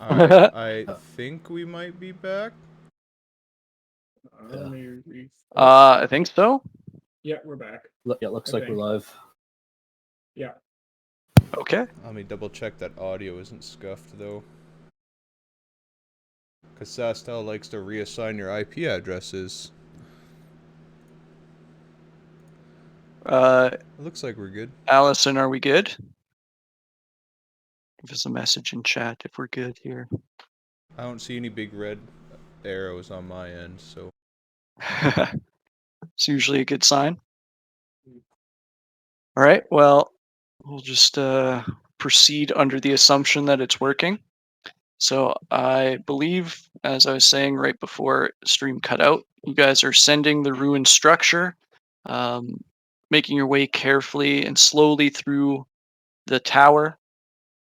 Alright, I think we might be back. I think so. Yeah, we're back. Yeah, looks like we're live. Yeah. Okay. Let me double check that audio isn't scuffed though. Because Sastel likes to reassign your IP addresses. It looks like we're good. Allison, are we good? Give us a message in chat if we're good here. I don't see any big red arrows on my end, so. It's usually a good sign. All right, well, we'll just proceed under the assumption that it's working. So I believe, as I was saying right before stream cut out, you guys are sending the ruined structure, making your way carefully and slowly through the tower,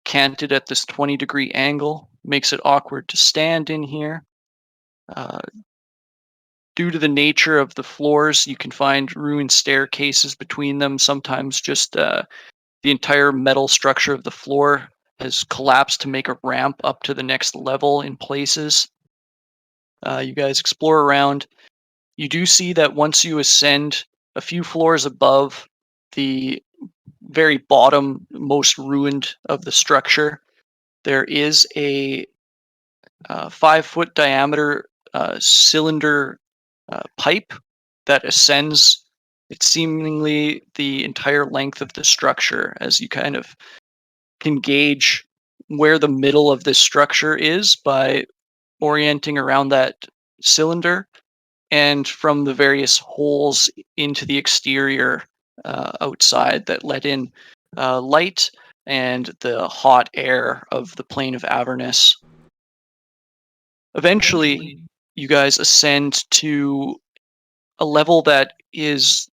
canted at this 20-degree angle, makes it awkward to stand in here. Due to the nature of the floors, you can find ruined staircases between them. Sometimes just the entire metal structure of the floor has collapsed to make a ramp up to the next level in places. You guys explore around. You do see that once you ascend a few floors above the very bottom, most ruined of the structure, there is a 5-foot diameter cylinder pipe that ascends. It's seemingly the entire length of the structure, as you kind of can gauge where the middle of this structure is by orienting around that cylinder and from the various holes into the exterior outside that let in light and the hot air of the plain of Avernus. Eventually, you guys ascend to a level that is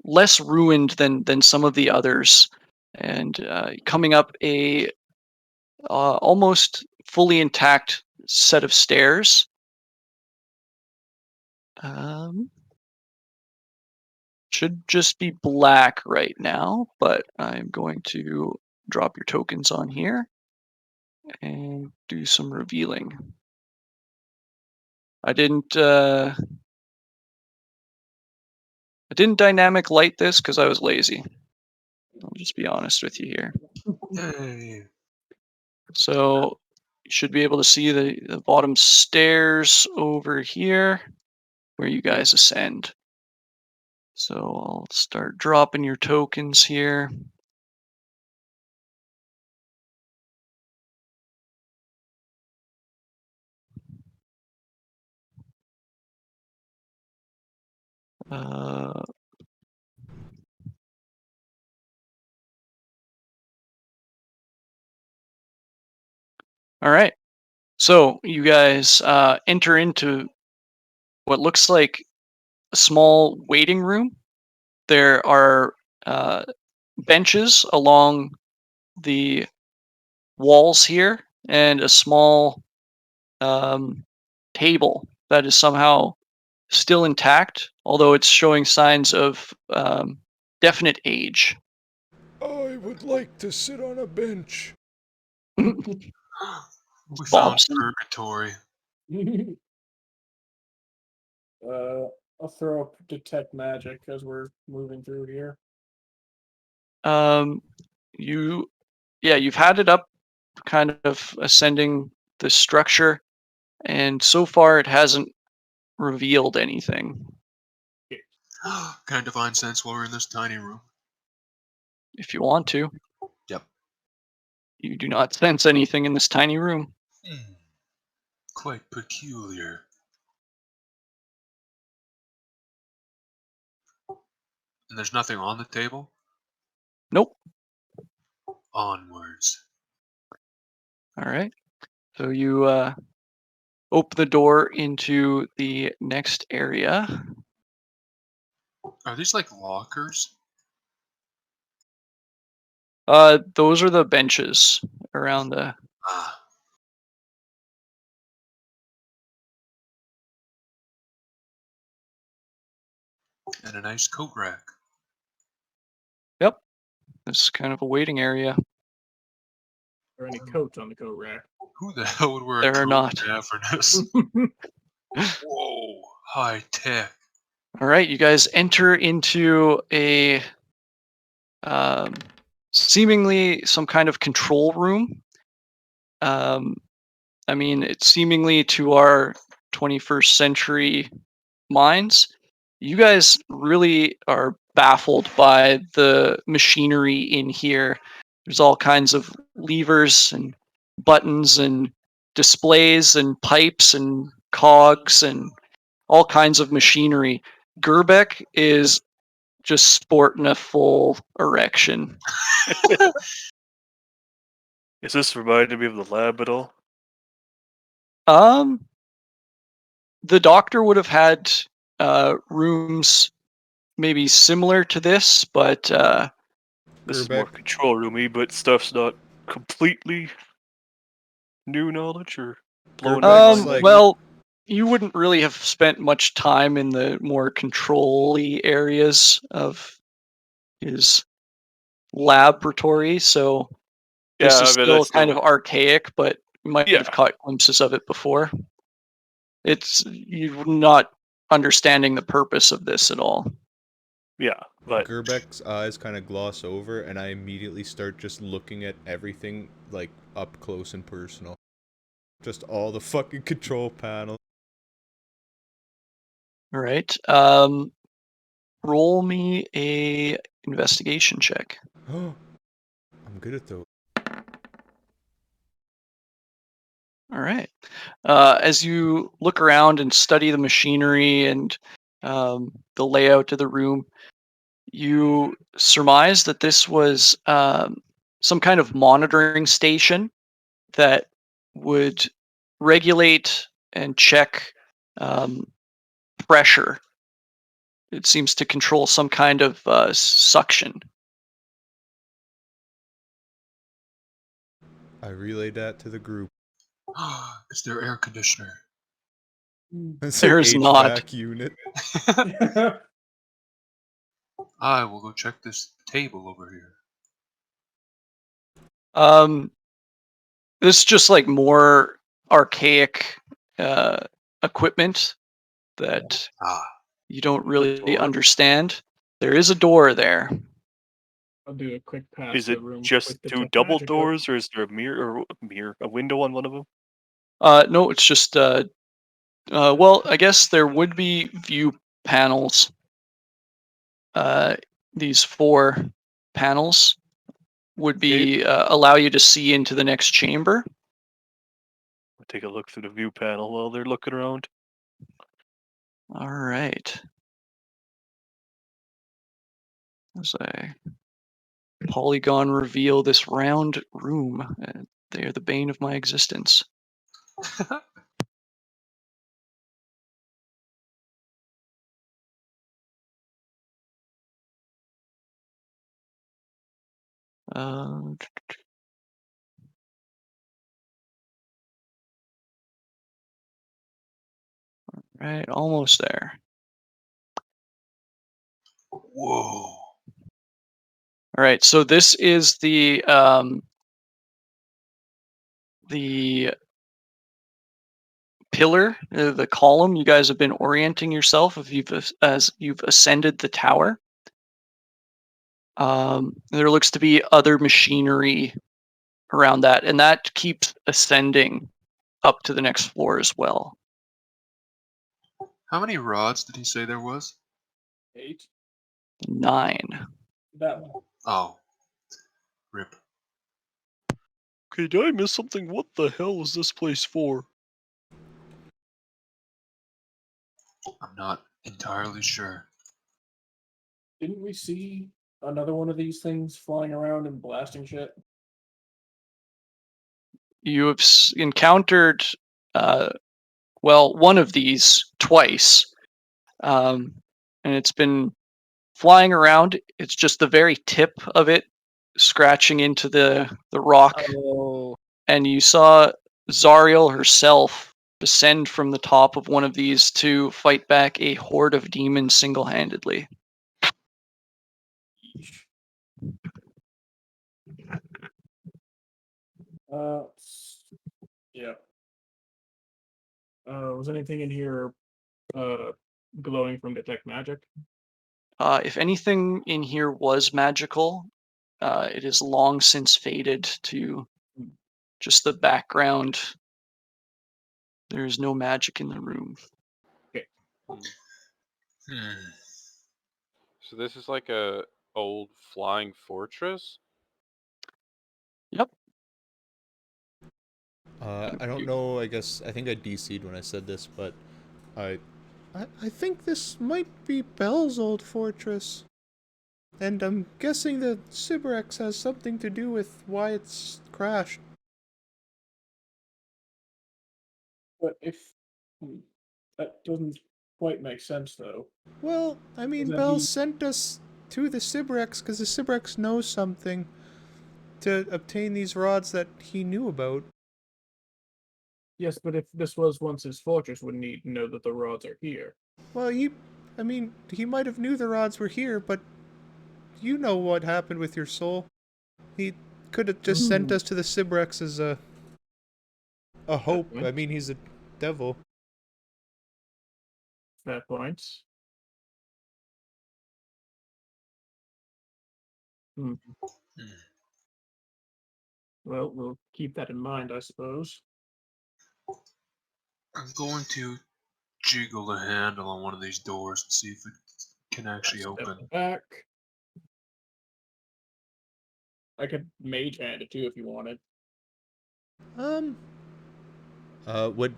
less ruined than some of the others, and coming up a almost fully intact set of stairs. Should just be black right now, but I'm going to drop your tokens on here and do some revealing. I didn't dynamic light this because I was lazy. I'll just be honest with you here. Hey. So you should be able to see the bottom stairs over here where you guys ascend. So I'll start dropping your tokens here. All right. So you guys enter into what looks like a small waiting room. There are benches along the walls here and a small table that is somehow still intact, although it's showing signs of definite age. I would like to sit on a bench. We found Bobson. purgatory. I'll throw up detect magic as we're moving through here. You've had it up, kind of ascending the structure, and so far it hasn't revealed anything. Can I divine sense while we're in this tiny room? If you want to. Yep. You do not sense anything in this tiny room. Quite peculiar. And there's nothing on the table? Nope. Onwards. All right. So you open the door into the next area. Are these like lockers? Those are the benches around the. Ah. And a nice coat rack. Yep. This is kind of a waiting area. Or any coats on the coat rack? Who the hell would wear a There are coat not. in Avernus? Whoa, high tech. All right, you guys enter into a seemingly some kind of control room. I mean, it's seemingly to our 21st century minds. You guys really are baffled by the machinery in here. There's all kinds of levers and buttons and displays and pipes and cogs and all kinds of machinery. Gerbeck is just sporting a full erection. Is this reminding me of the lab at all? The doctor would have had rooms maybe similar to this, but This is more Gerbeck. control roomy, but stuff's not completely new knowledge or blown my Gerbeck's mind. like- well, you wouldn't really have spent much time in the more control-y areas of his laboratory, so this Yeah, is I mean, still that's kind still- of archaic, but you might Yeah. have caught glimpses of it before. It's you're not understanding the purpose of this at all. Yeah, but Gerbeck's eyes kind of gloss over, and I immediately start just looking at everything like up close and personal. Just all the fucking control panels. All right. Roll me a investigation check. I'm good at those. All right. As you look around and study the machinery and the layout of the room, you surmise that this was some kind of monitoring station that would regulate and check pressure. It seems to control some kind of suction. I relayed that to the group. It's their air conditioner. It's There their is not. HVAC unit. I will go check this table over here. This is just like more archaic equipment that Ah, you don't really door? understand. There is a door there. I'll do a quick pass. is the it room just with the two tech double magic doors, or is there a window on one of them? No, it's just well, I guess there would be view panels. These 4 panels would be allow you to see into the next chamber. I'll take a look through the view panel while they're looking around. All right. As I polygon reveal this round room, they are the bane of my existence. Uh, right, almost there. whoa. All right, so this is the pillar, the column. You guys have been orienting yourself as you've ascended the tower. There looks to be other machinery around that, and that keeps ascending up to the next floor as well. How many rods did he say there was? 8. 9. That one. Oh. Rip. Okay, did I miss something? What the hell is this place for? I'm not entirely sure. Didn't we see another one of these things flying around and blasting shit? You have encountered, well, one of these twice, and it's been flying around. It's just the very tip of it scratching into the rock, Oh, and you saw Zariel herself descend from the top of one of these to fight back a horde of demons single-handedly. Yeesh. Yeah. Was anything in here glowing from detect magic? If anything in here was magical, it is long since faded to just the background. There is no magic in the room. So this is like a old flying fortress? Yep. I don't know, I think I DC'd when I said this, but I think this might be Bell's old fortress. And I'm guessing that Sybarex has something to do with why it's crashed. But if that doesn't quite make sense, though. Well, I mean, Isn't Bell he- sent us to the Sybarex because the Sybarex knows something to obtain these rods that he knew about. Yes, but if this was once his fortress, wouldn't he know that the rods are here? Well, he might have knew the rods were here, but you know what happened with your soul. He could have just sent us to the Sybarex as a hope. point. I mean, he's a devil. Fair point. Well, we'll keep that in mind, I suppose. I'm going to jiggle the handle on one of these doors and see if it can actually Step open. back. I could mage hand it too if you wanted. Would...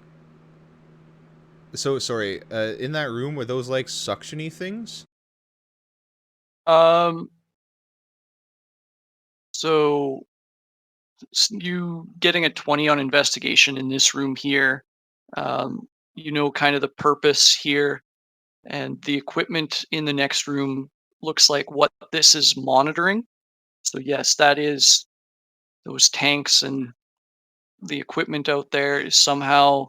So, sorry, in that room, were those, like, suction-y things? So you getting a 20 on investigation in this room here, you know kind of the purpose here, and the equipment in the next room looks like what this is monitoring. So yes, that is those tanks, and the equipment out there is somehow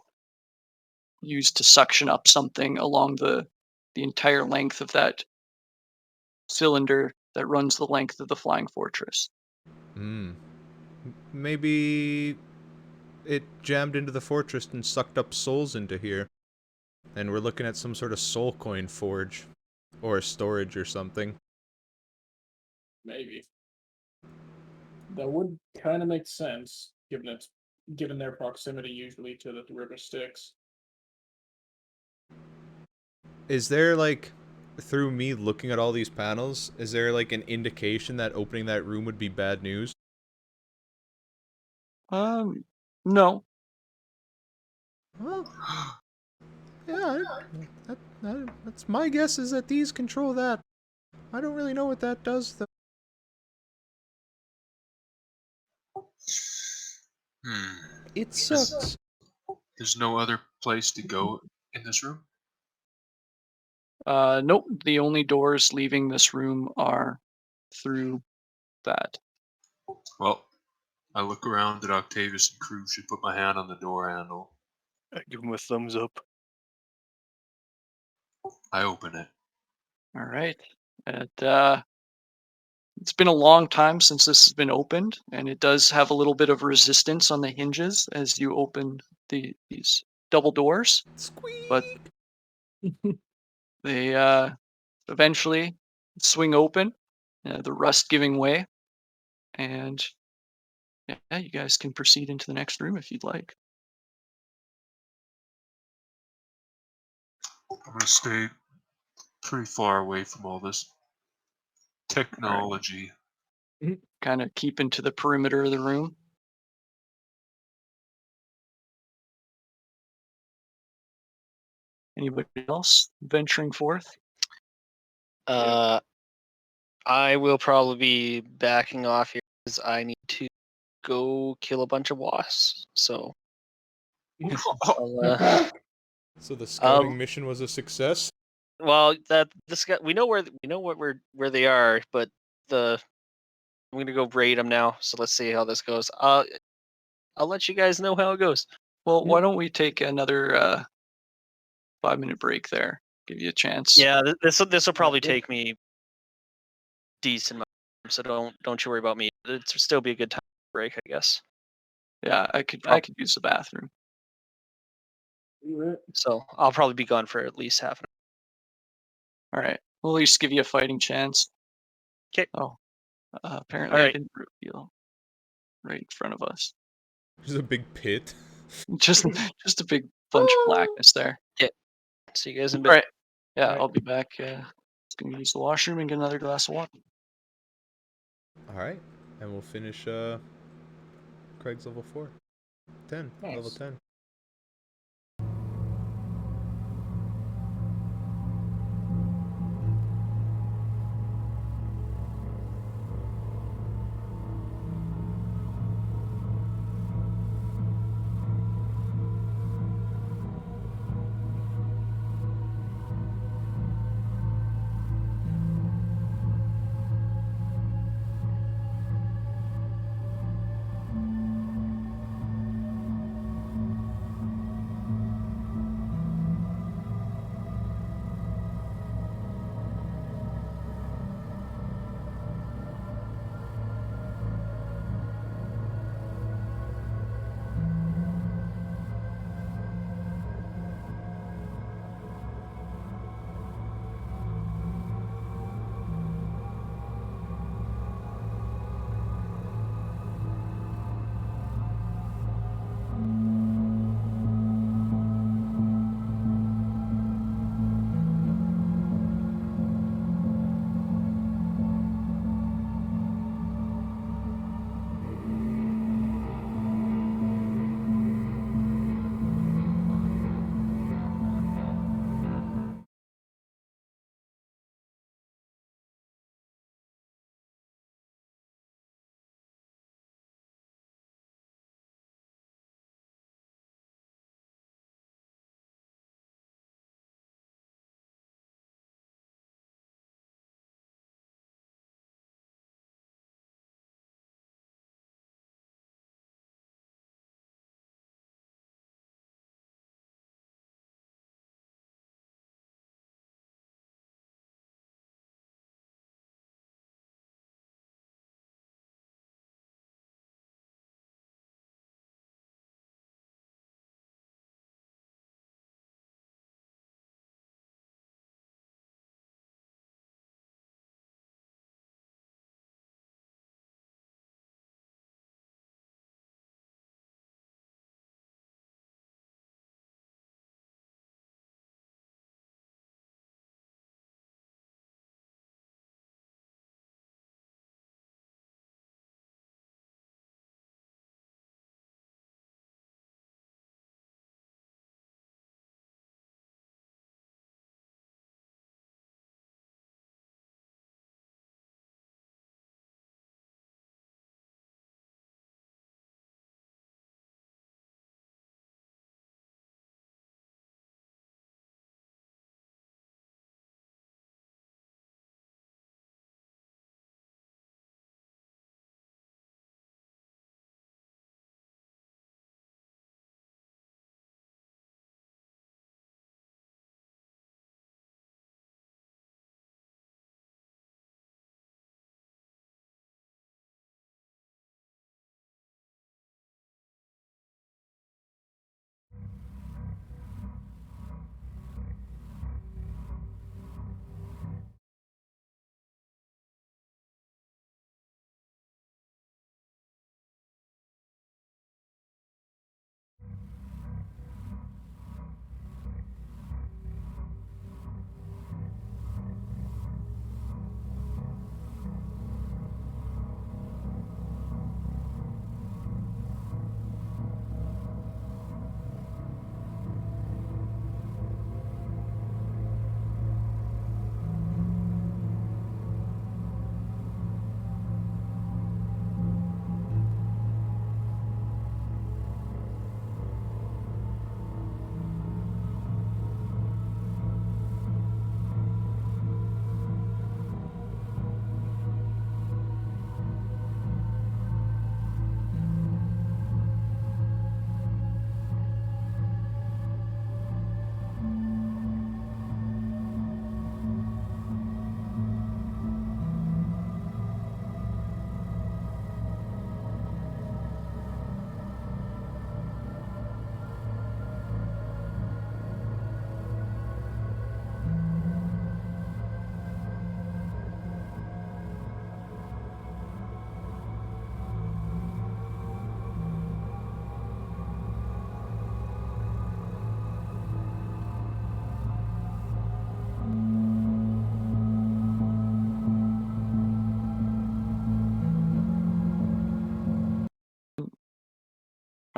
used to suction up something along the entire length of that cylinder that runs the length of the flying fortress. Maybe it jammed into the fortress and sucked up souls into here. And we're looking at some sort of soul coin forge. Or storage or something. Maybe. That would kind of make sense, given their proximity usually to the river Styx. Is there, like, through me looking at all these panels, is there, like, an indication that opening that room would be bad news? No. Well, yeah, that's my guess is that these control that. I don't really know what that does, though. It sucks. There's no other place to go in this room? Nope. The only doors leaving this room are through that. Well, I look around at Octavius and crew, should put my hand on the door handle. I give him a thumbs up. I open it. All right. It's been a long time since this has been opened, and it does have a little bit of resistance on the hinges as you open these double doors. Squeak! But they eventually swing open, the rust giving way, and yeah, you guys can proceed into the next room if you'd like. I'm gonna stay pretty far away from all this technology. Kind of keeping to the perimeter of the room. Anybody else venturing forth? I will probably be backing off here because I need to go kill a bunch of wasps. So, I'll, So the scouting mission was a success? well, that this guy, we know where they are, but I'm gonna go raid them now. So let's see how this goes. I'll let you guys know how it goes. Well, why don't we take another 5-minute break there? Give you a chance. Yeah, this will probably take me decent amount of time, so don't you worry about me. It'll still be a good time break, I guess. Yeah, I could use the bathroom. So I'll probably be gone for at least half an All right. We'll at least give you a fighting chance. 'Kay. Oh, apparently I Alright. didn't reveal right in front of us. There's a big pit. Just a big bunch of blackness there. See you guys in a All bit. right. Yeah, Alright. I'll be back. Just gonna use the washroom and get another glass of water. Alright. And we'll finish Craig's level 4. 10. Level Nice. 10.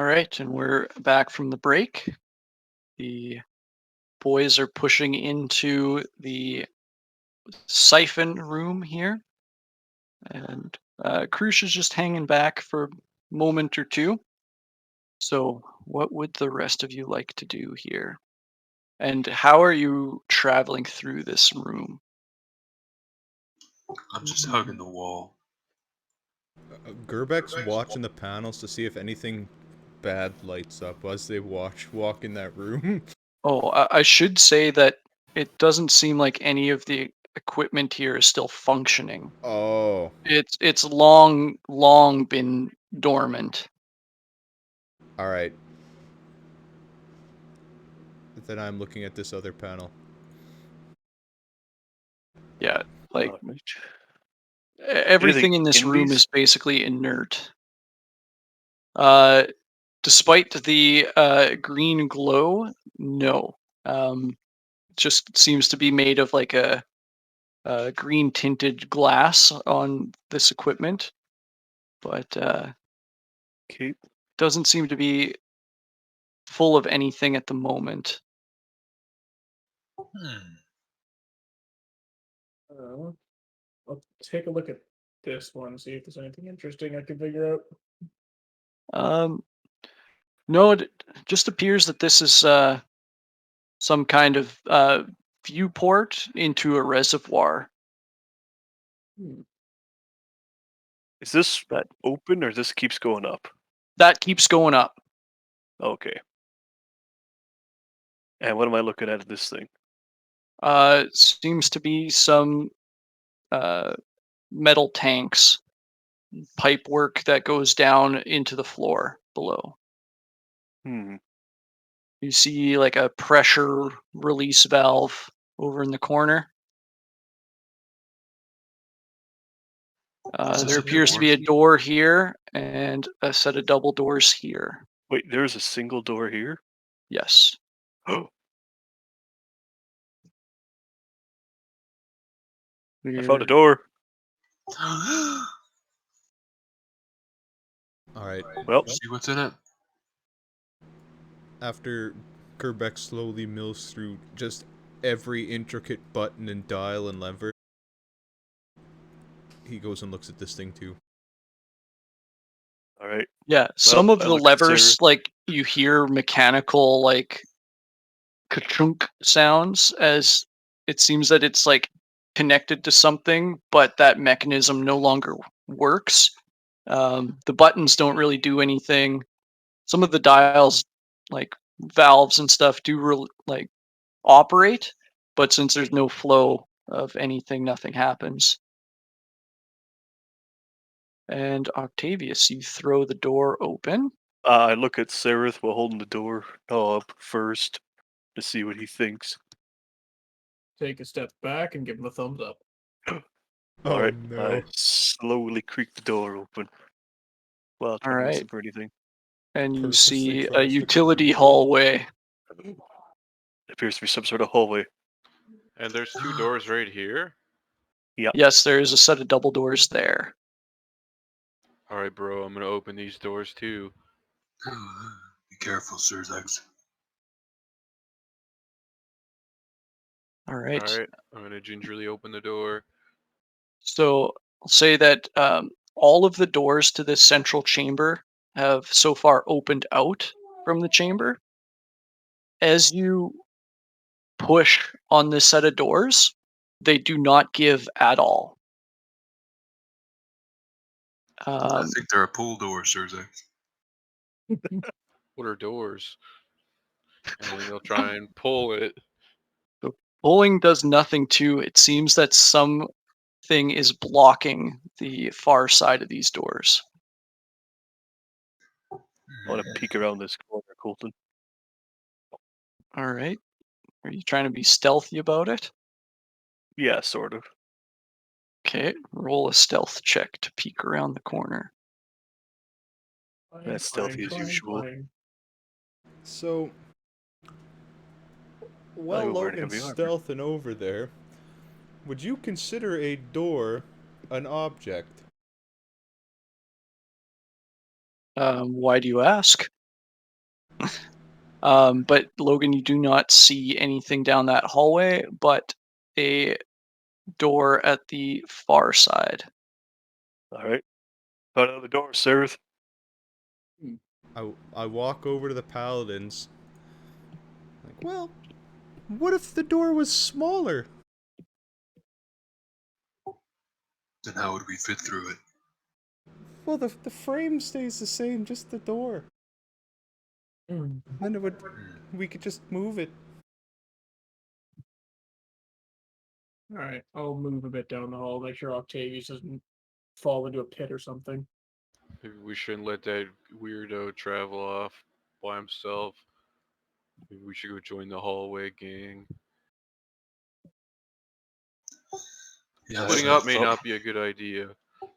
right, and we're back from the break. The boys are pushing into the siphon room here, and Krush is just hanging back for a moment or two. So, what would the rest of you like to do here? And how are you traveling through this room? I'm just hugging the wall. Gerbeck's watching the panels to see if anything bad lights up as they walk in that room. Oh, I should say that it doesn't seem like any of the equipment here is still functioning. Oh, It's long been dormant. all right. Then I'm looking at this other panel. Yeah, like Alright. everything in this in room these? is basically inert. Despite the green glow, no. It just seems to be made of like a green tinted glass on this equipment, but Okay. doesn't seem to be full of anything at the moment. Hmm. I'll take a look at this one, see if there's anything interesting I can figure out. Um, no, it just appears that this is some kind of viewport into a reservoir. Hmm. Is this But open or this keeps going up? that keeps going up. Okay. And what am I looking at this thing? Seems to be some uh, metal tanks, pipe work that goes down into the floor below. Hmm. You see like a pressure release valve over in the corner. Is this There a appears to door? be a door here and a set of double doors here. Wait, there's a single door here? Yes. Oh, I found a We're- door. All right. Well, See what's in it? After Gerbeck slowly mills through just every intricate button and dial and lever, he goes and looks at this thing too. alright. Yeah, some Well, of I the look at Sarah. levers, like you hear mechanical, like ka-chunk sounds, as it seems that it's like connected to something, but that mechanism no longer works. The buttons don't really do anything. Some of the dials, like valves and stuff, do like operate, but since there's no flow of anything, nothing happens. And Octavius, you throw the door open. I look at Sereth while holding the door up first to see what he thinks. Take a step back and give him a thumbs up. Oh Alright, no. I slowly creak the door open. Well, try All to right. listen for anything. And you Purposely see a tries to close utility the door. hallway. It appears to be some sort of hallway. And there's two doors right here. Yes, there is a set of double doors there. All right, bro. I'm gonna open these doors too. Be careful, Sir Zex. All right. All right. I'm gonna gingerly open the door. So I'll say that all of the doors to this central chamber have so far opened out from the chamber. As you push on this set of doors, they do not give at all. I think they're a pool door, Sir Zex. What are doors? And then you'll try and pull it. Pulling does nothing to it. Seems that something is blocking the far side of these doors. I want to peek around this corner, Colton. All right. Are you trying to be stealthy about it? Yeah, sort of. Okay, roll a stealth check to peek around the corner. That's stealthy as usual. So, while Oh, where'd Logan's we are? stealthing over there, would you consider a door an object? Why do you ask? But Logan, you do not see anything down that hallway, but a door at the far side. All right. Out of the door, Sarith. I walk over to the paladins. Like, well, what if the door was smaller? Then how would we fit through it? Well, the frame stays the same, just the door. Hmm. Then we could just move it. All right, I'll move a bit down the hall, make sure Octavius doesn't fall into a pit or something. Maybe we shouldn't let that weirdo travel off by himself. Maybe we should go join the hallway gang. Yeah, Splitting I up may thought- not be a good idea.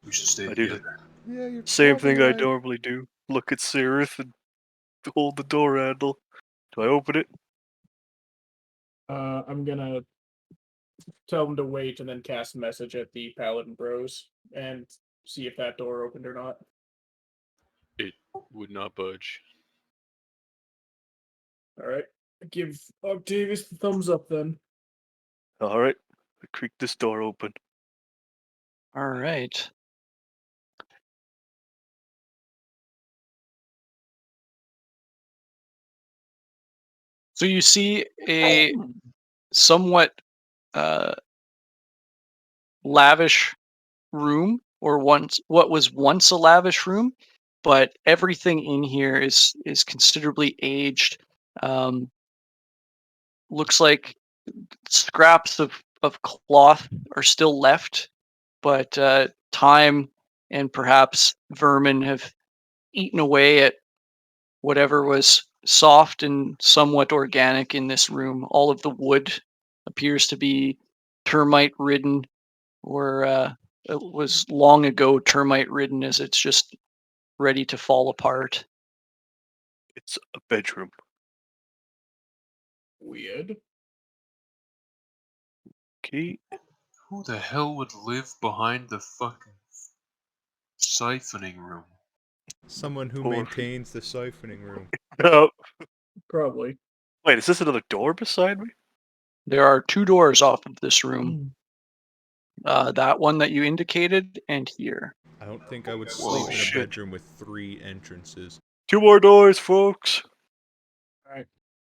we should stay I do together. Yeah, you're Same probably thing I right. normally do. Look at Sarith and hold the door handle. Do I open it? I'm gonna tell them to wait and then cast a message at the Paladin Bros and see if that door opened or not. It would not budge. All right, give Octavius the thumbs up then. All right. I creak this door open. All right. So you see a somewhat lavish room, or what was once a lavish room, but everything in here is considerably aged. Um, looks like scraps of cloth are still left, but time and perhaps vermin have eaten away at whatever was soft and somewhat organic in this room. All of the wood appears to be termite ridden, or it was long ago termite ridden, as it's just ready to fall apart. It's a bedroom. Weird. Okay. Who the hell would live behind the fucking siphoning room? Someone who Or- maintains the siphoning room. No. Probably. Wait, is this another door beside me? There are two doors off of this room. That one that you indicated, and here. I don't think I would Whoa, sleep in a shit. bedroom with 3 entrances. 2 more doors, folks. All right.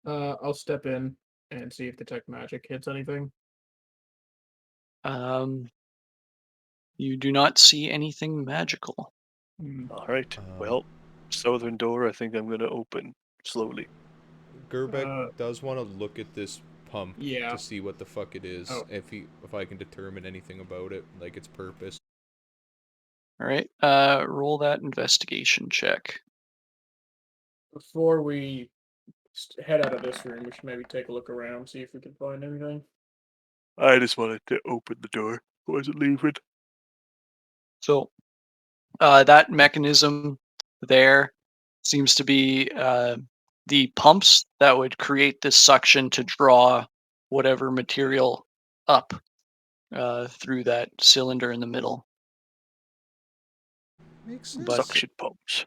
I'll step in and see if detect magic hits anything. You do not see anything magical. All right. Um, Well, southern door. I think I'm gonna open slowly. Gerbeck does want to look at this pump Yeah. to see what the fuck it is, Oh. if I can determine anything about it, like its purpose. All right. Roll that investigation check. Before we head out of this room, we should maybe take a look around, see if we can find anything. I just wanted to open the door. I wasn't leaving. So that mechanism there seems to be the pumps that would create this suction to draw whatever material up through that cylinder in the middle. Makes sense. But Suction pumps.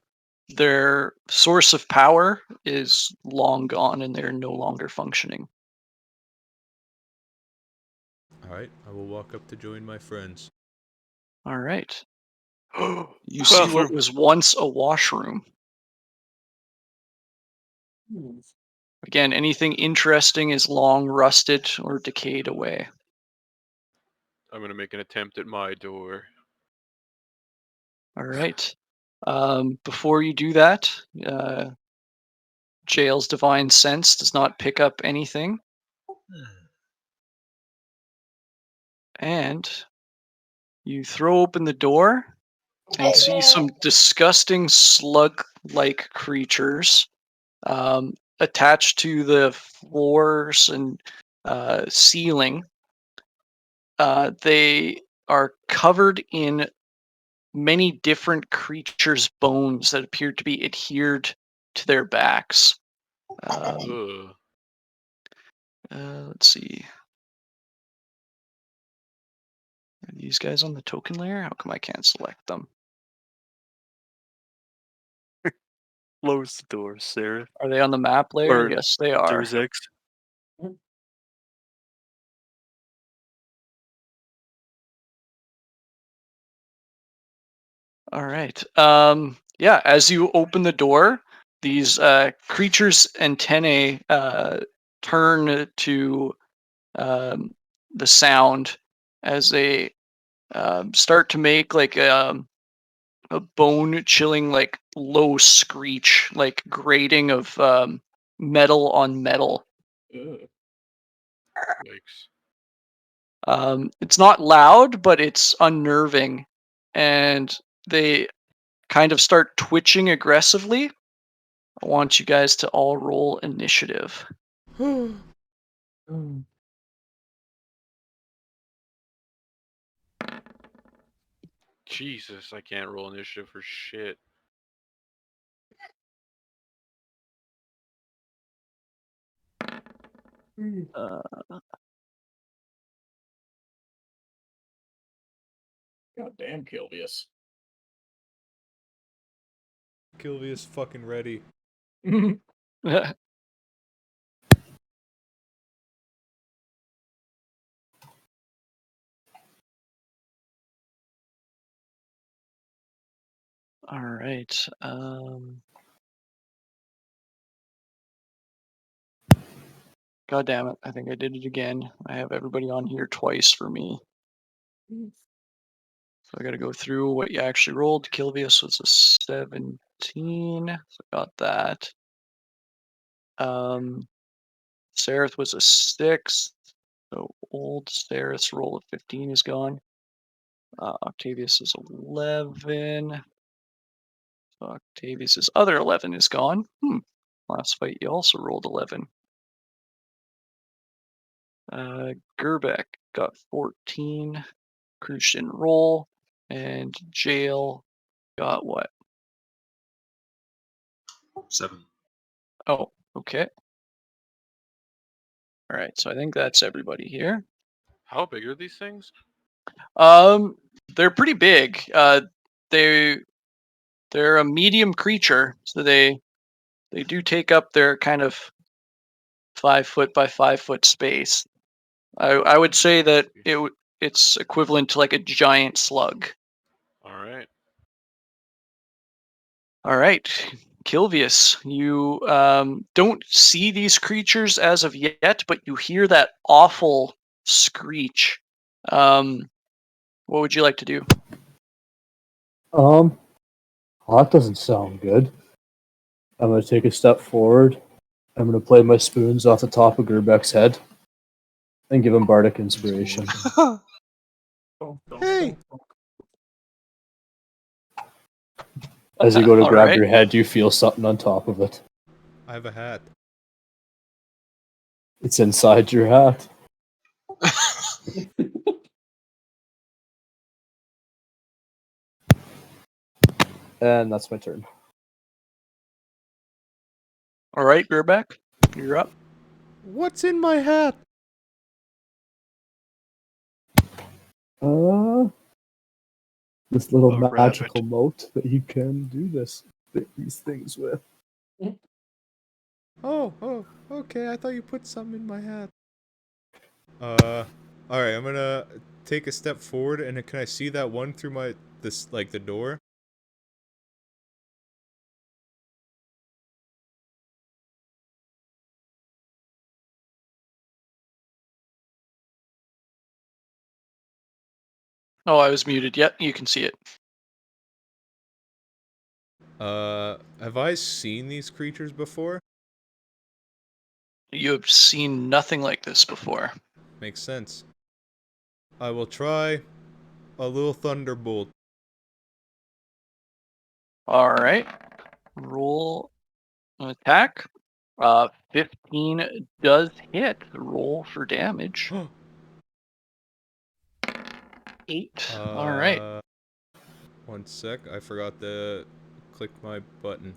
their source of power is long gone and they're no longer functioning. Alright, I will walk up to join my friends. All right. You see what Bathroom. was once a washroom. Again, anything interesting is long rusted or decayed away. I'm gonna make an attempt at my door. All right. Before you do that, Jail's divine sense does not pick up anything, and you throw open the door and see some disgusting slug-like creatures attached to the floors and ceiling. They are covered in many different creatures' bones that appear to be adhered to their backs. Ugh. Let's see. Are these guys on the token layer? How come I can't select them? Close the door, Sarah. Are they on the map layer? Or Yes, they are. There's X. All right. Yeah, as you open the door, these creatures' antennae turn to the sound as they start to make like a bone-chilling, like low screech, like grating of metal on metal. Ugh. Yikes. It's not loud, but it's unnerving, and they kind of start twitching aggressively. I want you guys to all roll initiative. Jesus, I can't roll initiative for shit. Uh, God damn, Kilvius. Kilvius fucking ready. all right. God damn it! I think I did it again. I have everybody on here twice for me. So I got to go through what you actually rolled. Kilvius was a 17, so I got that. Sareth was a 6, so old Sareth's roll of 15 is gone. Octavius is 11. So Octavius's other 11 is gone. Last fight you also rolled 11. Gerbeck got 14. Crush didn't roll. And Jail got what? 7. Oh, okay. All right, so I think that's everybody here. How big are these things? They're pretty big. They're a medium creature, so they do take up their kind of 5 foot by 5 foot space. I would say that it's equivalent to like a giant slug. All right. All right, Kilvius, you don't see these creatures as of yet, but you hear that awful screech. What would you like to do? Well, that doesn't sound good. I'm gonna take a step forward. I'm gonna play my spoons off the top of Gerbeck's head and give him bardic inspiration. Hey! As you go to grab Alright. your head, you feel something on top of it. I have a hat. It's inside your hat. And that's my turn. All right, Gerbeck, you're up. What's in my hat? This little A magical rabbit. moat that you can do these things with. Oh, okay. I thought you put something in my hat. Alright, I'm gonna take a step forward, and can I see that one through the door? Oh, I was muted. Yep, you can see it. Have I seen these creatures before? You have seen nothing like this before. Makes sense. I will try a little thunderbolt. All right, roll an attack. 15 does hit. Roll for damage. 8. All right. 1 sec. I forgot to click my button.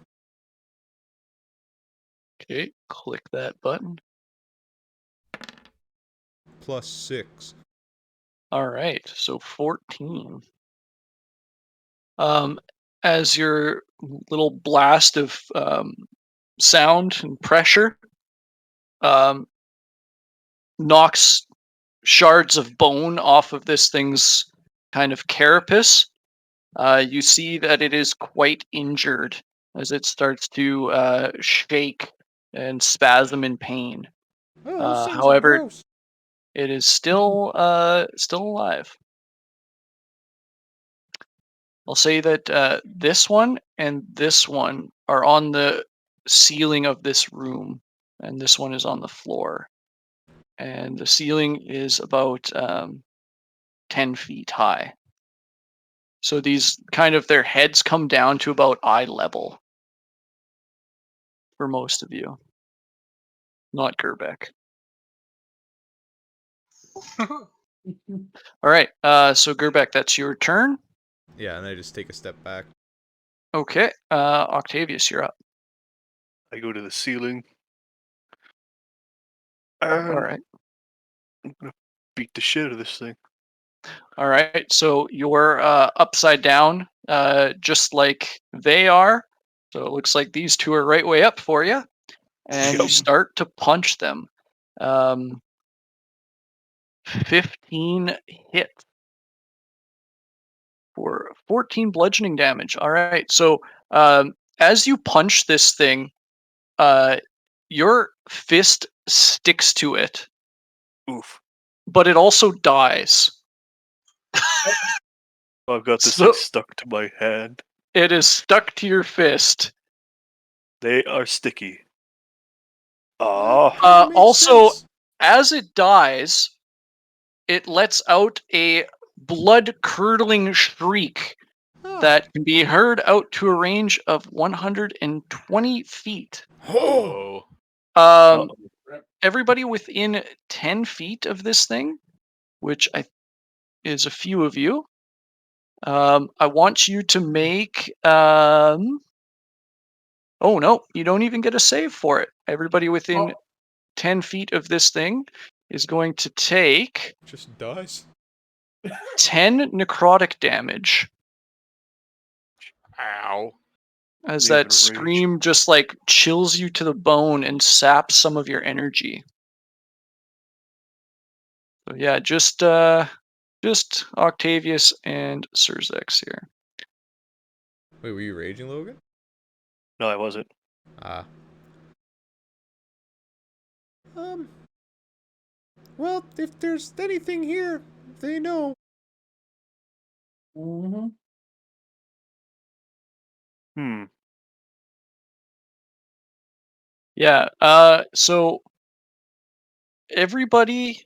Okay, click that button. +6. All right, so 14. As you're little blast of sound and pressure knocks shards of bone off of this thing's kind of carapace. You see that it is quite injured as it starts to shake and spasm in pain. Oh, those things are However, gross. it is still alive. I'll say that this one and this one are on the ceiling of this room, and this one is on the floor. And the ceiling is about 10 feet high. So these kind of their heads come down to about eye level for most of you. Not Gerbeck. All right. So Gerbeck, that's your turn. Yeah, and I just take a step back. Okay. Octavius, you're up. I go to the ceiling. All right. I'm gonna beat the shit out of this thing. All right. So you're upside down, just like they are. So it looks like these two are right way up for you, and you Yep. start to punch them. 15 hits for 14 bludgeoning damage. All right. So as you punch this thing, your fist sticks to it, Oof. but it also dies. I've got this So- thing stuck to my hand. It is stuck to your fist. They are sticky. That Ah, kinda makes Also, sense. as it dies, it lets out a blood-curdling shriek Ah. that can be heard out to a range of 120 feet. Oh. Um, uh-oh. everybody within 10 feet of this thing, which is a few of you, I want you to make. Oh no, you don't even get a save for it. Everybody within 10 feet of this thing is going to take Just dies. 10 necrotic damage Ow. as Leave it that a rage. scream just like chills you to the bone and saps some of your energy. So yeah, just Octavius and Surzex here. Wait, were you raging, Logan? No, I wasn't. Ah. Well, if there's anything here, they know. Mm-hmm. Hmm. Yeah, so everybody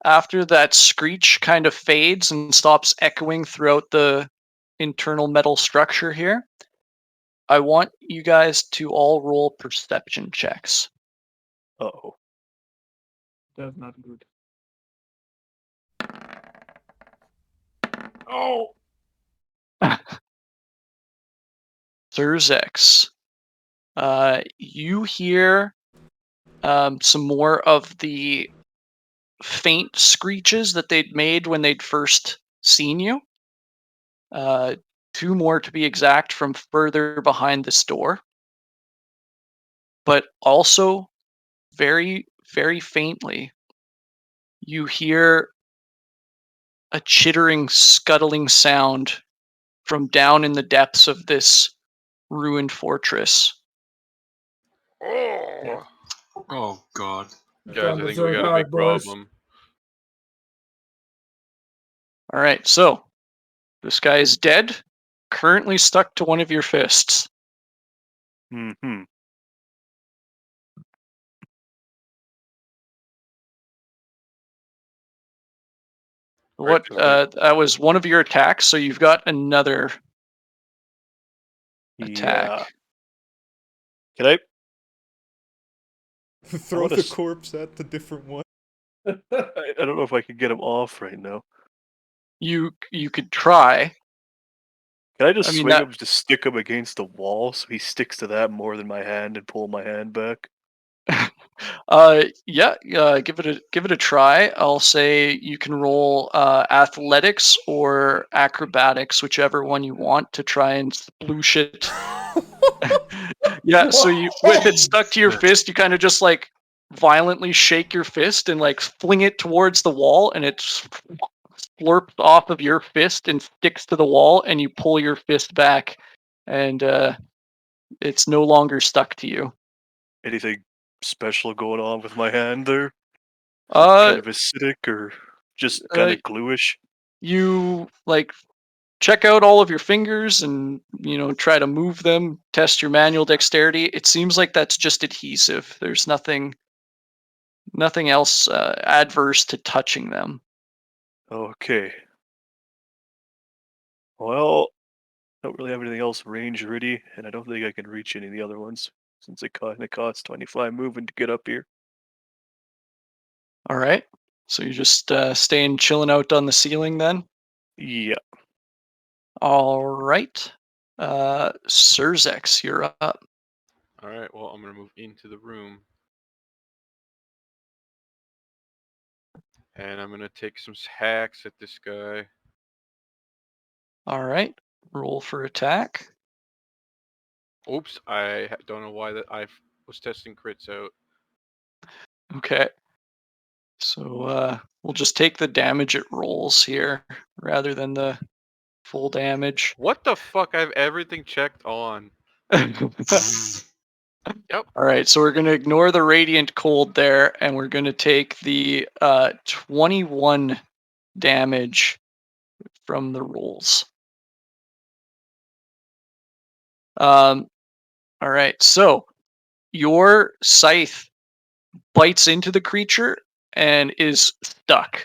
after that screech kind of fades and stops echoing throughout the internal metal structure here, I want you guys to all roll perception checks. Uh-oh. That's not good. Oh. Thurzex, you hear some more of the faint screeches that they'd made when they'd first seen you. 2 more to be exact from further behind this door. But also, very, very faintly, you hear a chittering, scuttling sound from down in the depths of this ruined fortress. Oh. Oh God. Guys, I think we Reserve got a high, big boys. problem. All right, so this guy is dead, currently stuck to one of your fists. Mm-hmm. What? That was one of your attacks, so you've got another attack. Yeah. Can I? Throw wanna the s- corpse at the different one. I don't know if I can get him off right now. You could try. Can I just I mean, swing that- him, just stick him against the wall so he sticks to that more than my hand and pull my hand back? Yeah, give it a try. I'll say you can roll athletics or acrobatics, whichever one you want, to try and sploosh it. Yeah, so you with it stuck to your fist, you kind of just like violently shake your fist and like fling it towards the wall, and it slurps off of your fist and sticks to the wall, and you pull your fist back, and it's no longer stuck to you. Anything special going on with my hand there? Uh, Kind of acidic or just kind of gluish? you like check out all of your fingers and try to move them, test your manual dexterity. It seems like that's just adhesive. There's nothing else adverse to touching them. Okay. Well, I don't really have anything else range ready, and I don't think I can reach any of the other ones since it kind of costs 25 moving to get up here. All right, so you're just staying chilling out on the ceiling then. Yeah. All right, Surzex, you're up. All right. Well, I'm gonna move into the room, and I'm gonna take some hacks at this guy. All right, roll for attack. Oops, don't know why that was testing crits out. Okay, so we'll just take the damage it rolls here rather than the full damage. What the fuck? I have everything checked on. Yep. All right, so we're going to ignore the radiant cold there, and we're going to take the 21 damage from the rolls. All right, so your scythe bites into the creature and is stuck.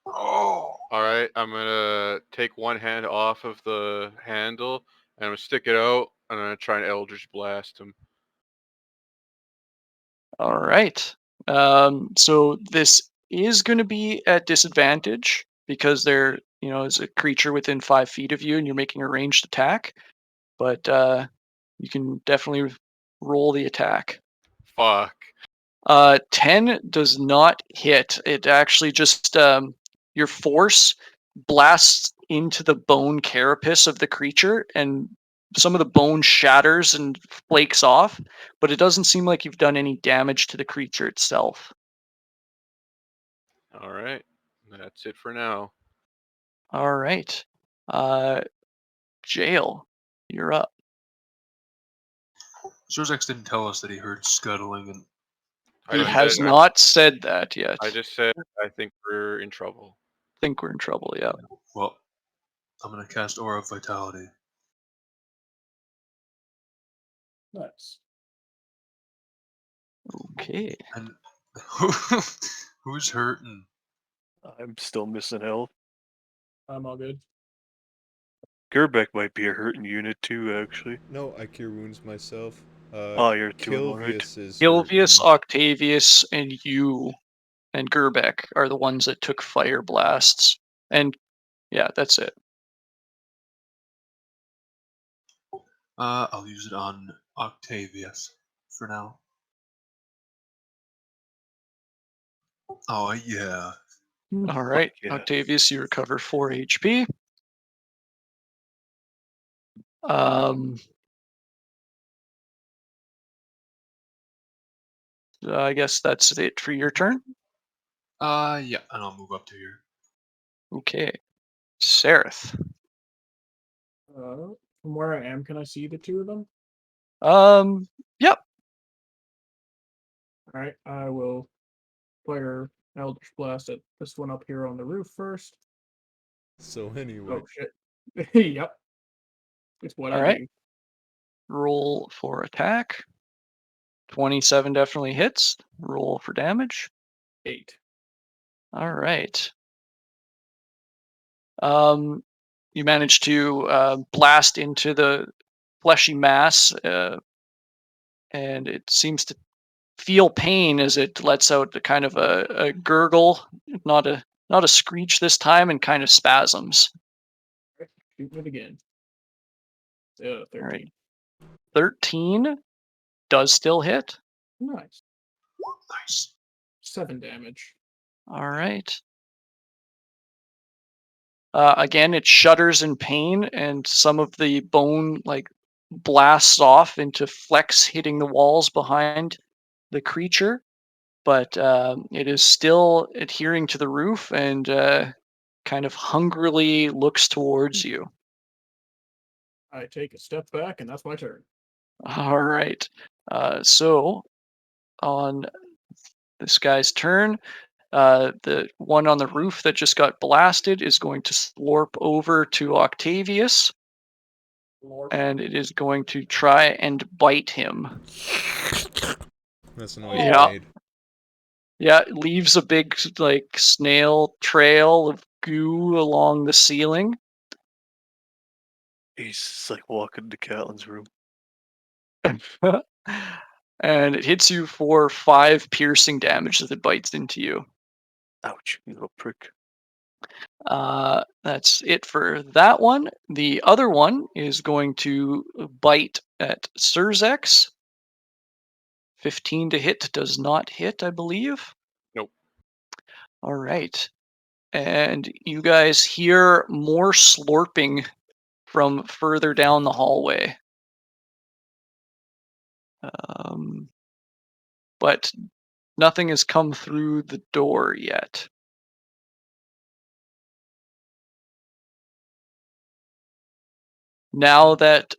Oh. All right, I'm gonna take one hand off of the handle, and I'm gonna stick it out, and I'm gonna try and Eldritch Blast him. All right, so this is going to be at disadvantage because there, is a creature within 5 feet of you, and you're making a ranged attack. But you can definitely roll the attack. Fuck. 10 does not hit. It actually just your force blasts into the bone carapace of the creature, and some of the bone shatters and flakes off, but it doesn't seem like you've done any damage to the creature itself. All right, that's it for now. All right. Jail, you're up. Surzex didn't tell us that he heard scuttling and He I has said- not said that yet. I just said I think we're in trouble. think we're in trouble, yeah. well, I'm gonna cast Aura of Vitality. Nice. Okay. And who's hurting? I'm still missing health. I'm all good. Gerbeck might be a hurting unit too, actually. No, I cure wounds myself. Oh, you're doing alright. Kilvius is Ilvius, hurting. Octavius, and you and Gerbeck are the ones that took fire blasts. And yeah, that's it. I'll use it on Octavius for now. Oh yeah. All right, yeah. Octavius, you recover 4 HP. I guess that's it for your turn. Yeah, and I'll move up to here. Okay, Sereth. From where I am, can I see the two of them? Yep. All right, I will fire Eldritch Blast at this one up here on the roof first. So anyway. Oh shit! Yep, it's what All I right. do. Roll for attack. 27 definitely hits. Roll for damage. 8. All right. You manage to blast into the fleshy mass, and it seems to feel pain as it lets out a kind of a gurgle, not a screech this time, and kind of spasms. Shooting it again. 13. All right. 13 does still hit. Nice. Nice. 7 damage. All right. Again, it shudders in pain, and some of the bone like blasts off into flecks hitting the walls behind the creature, but it is still adhering to the roof and kind of hungrily looks towards you. I take a step back, and that's my turn. All right. So on this guy's turn, the one on the roof that just got blasted is going to slorp over to Octavius, and it is going to try and bite him. That's the noise Yeah. it made. Yeah, it leaves a big like snail trail of goo along the ceiling. He's just like walking to Catelyn's room. And it hits you for 5 piercing damage as it bites into you. Ouch, you little prick. That's it for that one. The other one is going to bite at Surzex. 15 to hit does not hit, I believe. Nope. All right. And you guys hear more slurping from further down the hallway. But nothing has come through the door yet. Now that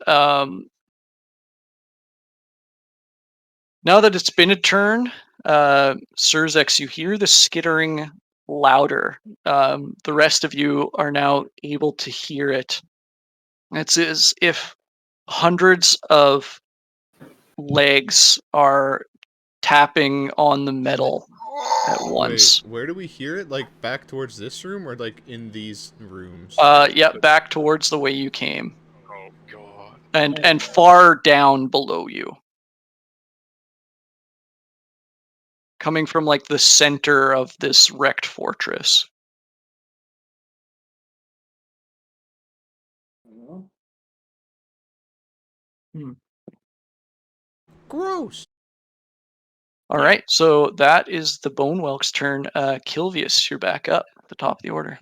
it's been a turn, Surzex, you hear the skittering louder. The rest of you are now able to hear it. It's as if hundreds of legs are tapping on the metal at once. Wait, where do we hear it? Like back towards this room or like in these rooms? Yep, back towards the way you came. Oh god. And far down below you. Coming from like the center of this wrecked fortress. Gross. All right, so that is the Bone Whelk's turn. Kilvius, you're back up at the top of the order.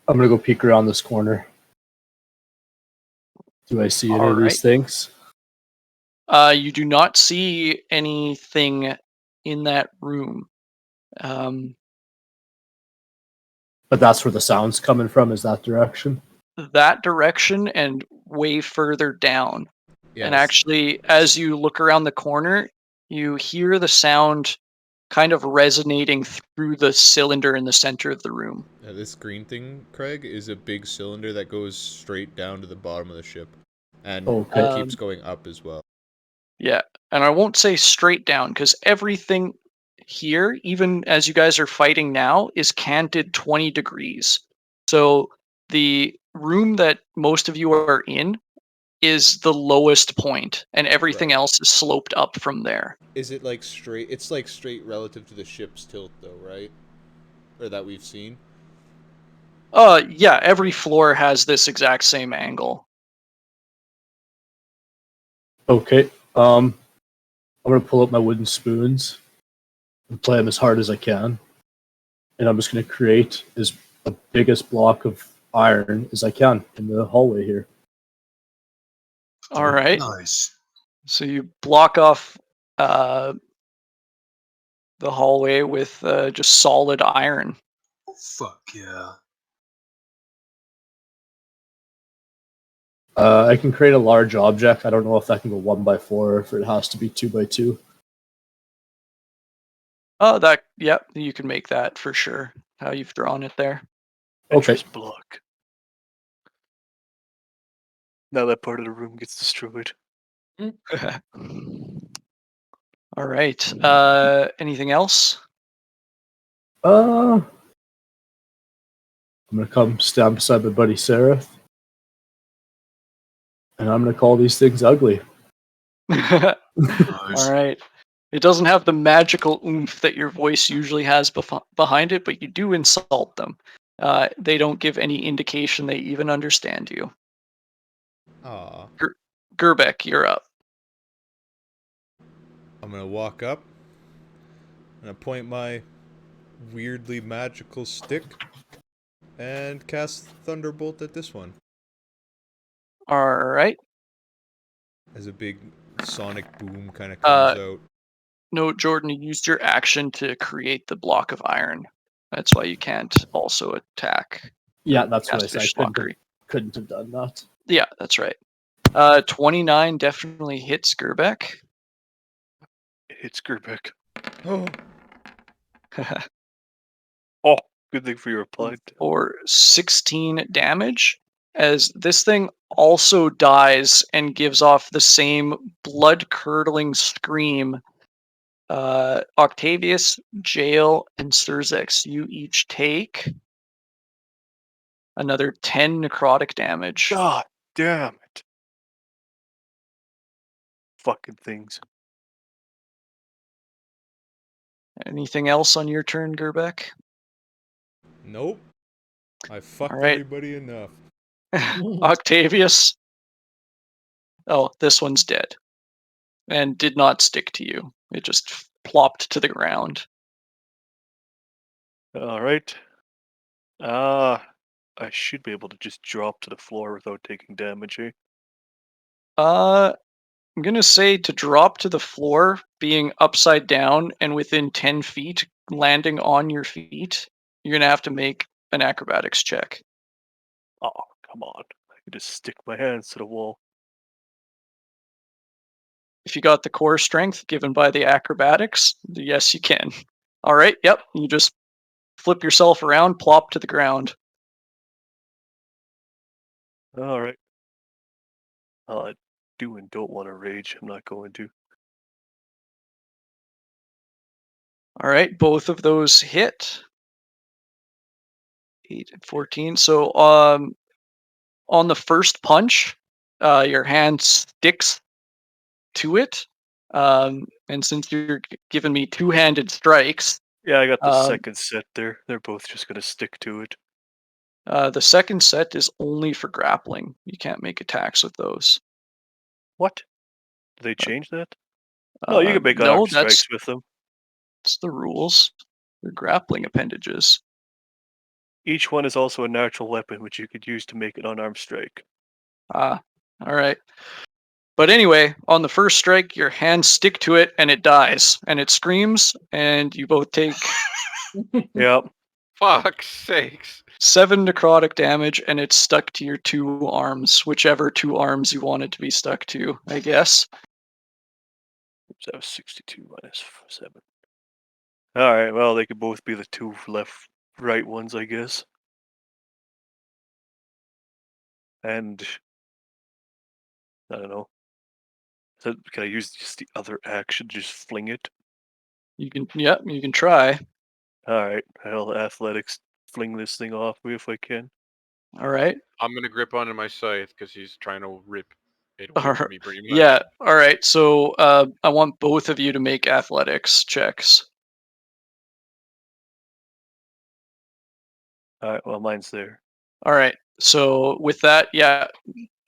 I'm gonna go peek around this corner. Do I see any of Alright. these things? You do not see anything in that room. But that's where the sound's coming from, is that direction? That direction and way further down. Yes. And actually, as you look around the corner, you hear the sound kind of resonating through the cylinder in the center of the room. This green thing, Craig, is a big cylinder that goes straight down to the bottom of the ship. And Okay. it keeps going up as well. Yeah, and I won't say straight down because everything here, even as you guys are fighting now, is canted 20 degrees. So the room that most of you are in is the lowest point, and everything Right. else is sloped up from there. Is it like straight? It's like straight relative to the ship's tilt, though, right? Or that we've seen? Yeah, every floor has this exact same angle. Okay. I'm gonna pull up my wooden spoons and play them as hard as I can. And I'm just gonna create as the biggest block of iron as I can in the hallway here. All right. Nice. So you block off the hallway with just solid iron. Fuck yeah. I can create a large object. I don't know if that can go 1x4 or if it has to be 2x2. Oh, yep, you can make that for sure. How you've drawn it there. Okay. Entrance block. Now that part of the room gets destroyed. All right. Anything else? I'm gonna come stand beside my buddy Seraph. And I'm gonna call these things ugly. Nice. All right. It doesn't have the magical oomph that your voice usually has behind it, but you do insult them. They don't give any indication they even understand you. Aw. Gerbeck, you're up. I'm gonna walk up and point my weirdly magical stick and cast Thunderbolt at this one. All right. As a big sonic boom kind of comes out. No, Jordan, you used your action to create the block of iron. That's why you can't also attack. Yeah, that's what I cast said. Fish Mockery. Couldn't have done that. Yeah, that's right. 29 definitely hits Gerbeck. It hits Gerbeck. Oh, Oh, good thing for your applied. For 16 damage, as this thing also dies and gives off the same blood-curdling scream. Octavius, Jail, and Surzex, you each take another 10 necrotic damage. God damn it. Fucking things. Anything else on your turn, Gerbeck? nope. I fucked All right. everybody enough. Octavius. Oh, this one's dead. And did not stick to you. It just plopped to the ground. Alright. I should be able to just drop to the floor without taking damage, eh? I'm gonna say to drop to the floor, being upside down and within 10 feet, landing on your feet, you're gonna have to make an acrobatics check. Oh, come on. I can just stick my hands to the wall. If you got the core strength given by the acrobatics, yes, you can. All right, yep, you just flip yourself around, plop to the ground. Alright. I do and don't want to rage. I'm not going to. All right, both of those hit. 8 and 14. So on the first punch, your hand sticks to it. And since you're giving me two-handed strikes, Yeah, I got the Um, second set there. They're both just gonna stick to it. the second set is only for grappling. You can't make attacks with those. What? Did they change that? No, you can make No, unarmed strikes with them. that's the rules. They're grappling appendages. Each one is also a natural weapon which you could use to make an unarmed strike. All right. But anyway, on the first strike, your hands stick to it and it dies. And it screams, and you both take Yep. Fuck's sakes. 7 necrotic damage, and it's stuck to your two arms, whichever two arms you want it to be stuck to, I guess. Oops, that was 62 minus 7. Alright, well, they could both be the two right ones, I guess. And I don't know. So can I use just the other action to just fling it? You can try. Alright, I'll athletics fling this thing off me if I can. All right. I'm gonna grip onto my scythe because he's trying to rip it away from me pretty much. Yeah. All right. So I want both of you to make athletics checks. Alright, well, mine's there. All right. So with that, yeah,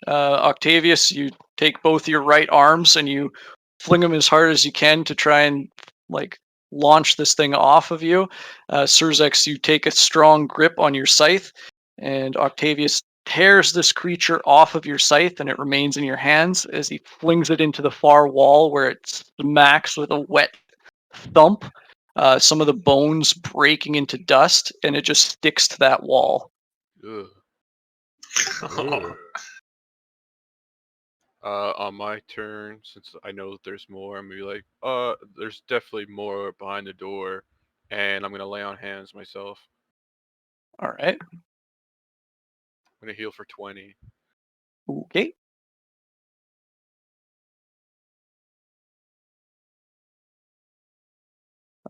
Octavius, you take both your right arms and you fling them as hard as you can to try and like launch this thing off of you. Surzex, you take a strong grip on your scythe, and Octavius tears this creature off of your scythe, and it remains in your hands as he flings it into the far wall, where it smacks with a wet thump. Some of the bones breaking into dust, and it just sticks to that wall. Ugh. Ugh. On my turn, since I know that there's more, I'm gonna be like, there's definitely more behind the door, and I'm gonna lay on hands myself. All right. I'm gonna heal for 20. Okay.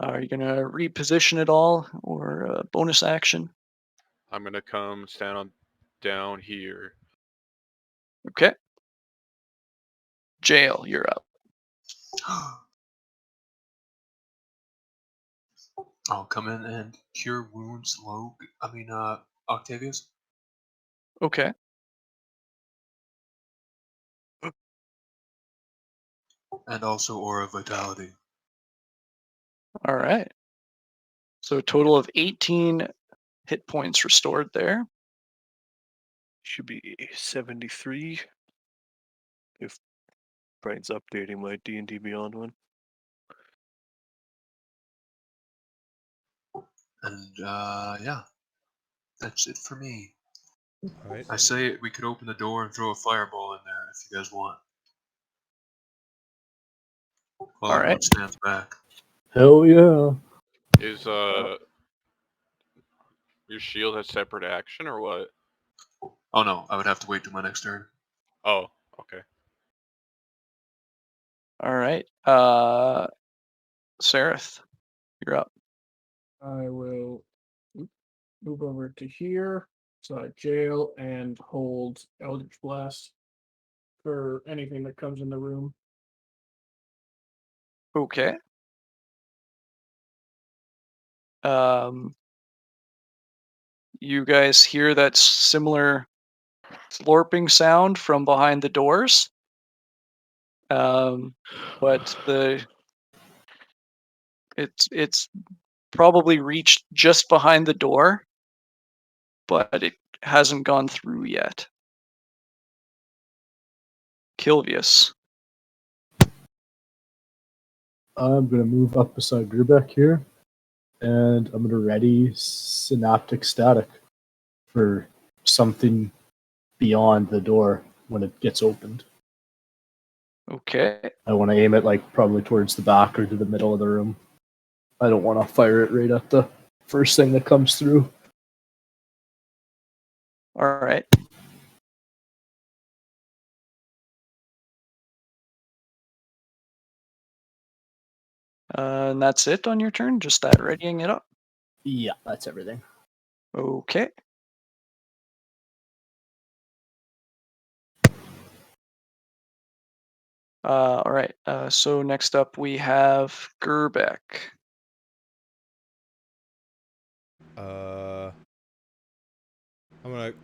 Are you gonna reposition it all, or bonus action? I'm gonna come stand on down here. Okay. Jail, you're up. I'll come in and cure wounds, Octavius. Okay. And also Aura Vitality. All right. So a total of 18 hit points restored there. Should be 73. If Brian's updating my D&D Beyond one. And yeah, that's it for me. All right. I say we could open the door and throw a fireball in there if you guys want. While All everyone right. stands back. Hell yeah. Is your shield has separate action or what? Oh no, I would have to wait till my next turn. Oh, okay. All right. Sareth, you're up. I will move over to here, jail, and hold Eldritch Blast for anything that comes in the room. Okay. You guys hear that similar slurping sound from behind the doors. But it's probably reached just behind the door, but it hasn't gone through yet. Kilvius. I'm gonna move up beside Gerbeck here, and I'm gonna ready Synaptic Static for something beyond the door when it gets opened. Okay. I want to aim it like probably towards the back or to the middle of the room. I don't want to fire it right at the first thing that comes through. All right. And that's it on your turn? Just that readying it up? Yeah, that's everything. Okay. All right. So next up we have Gerbeck. I'm gonna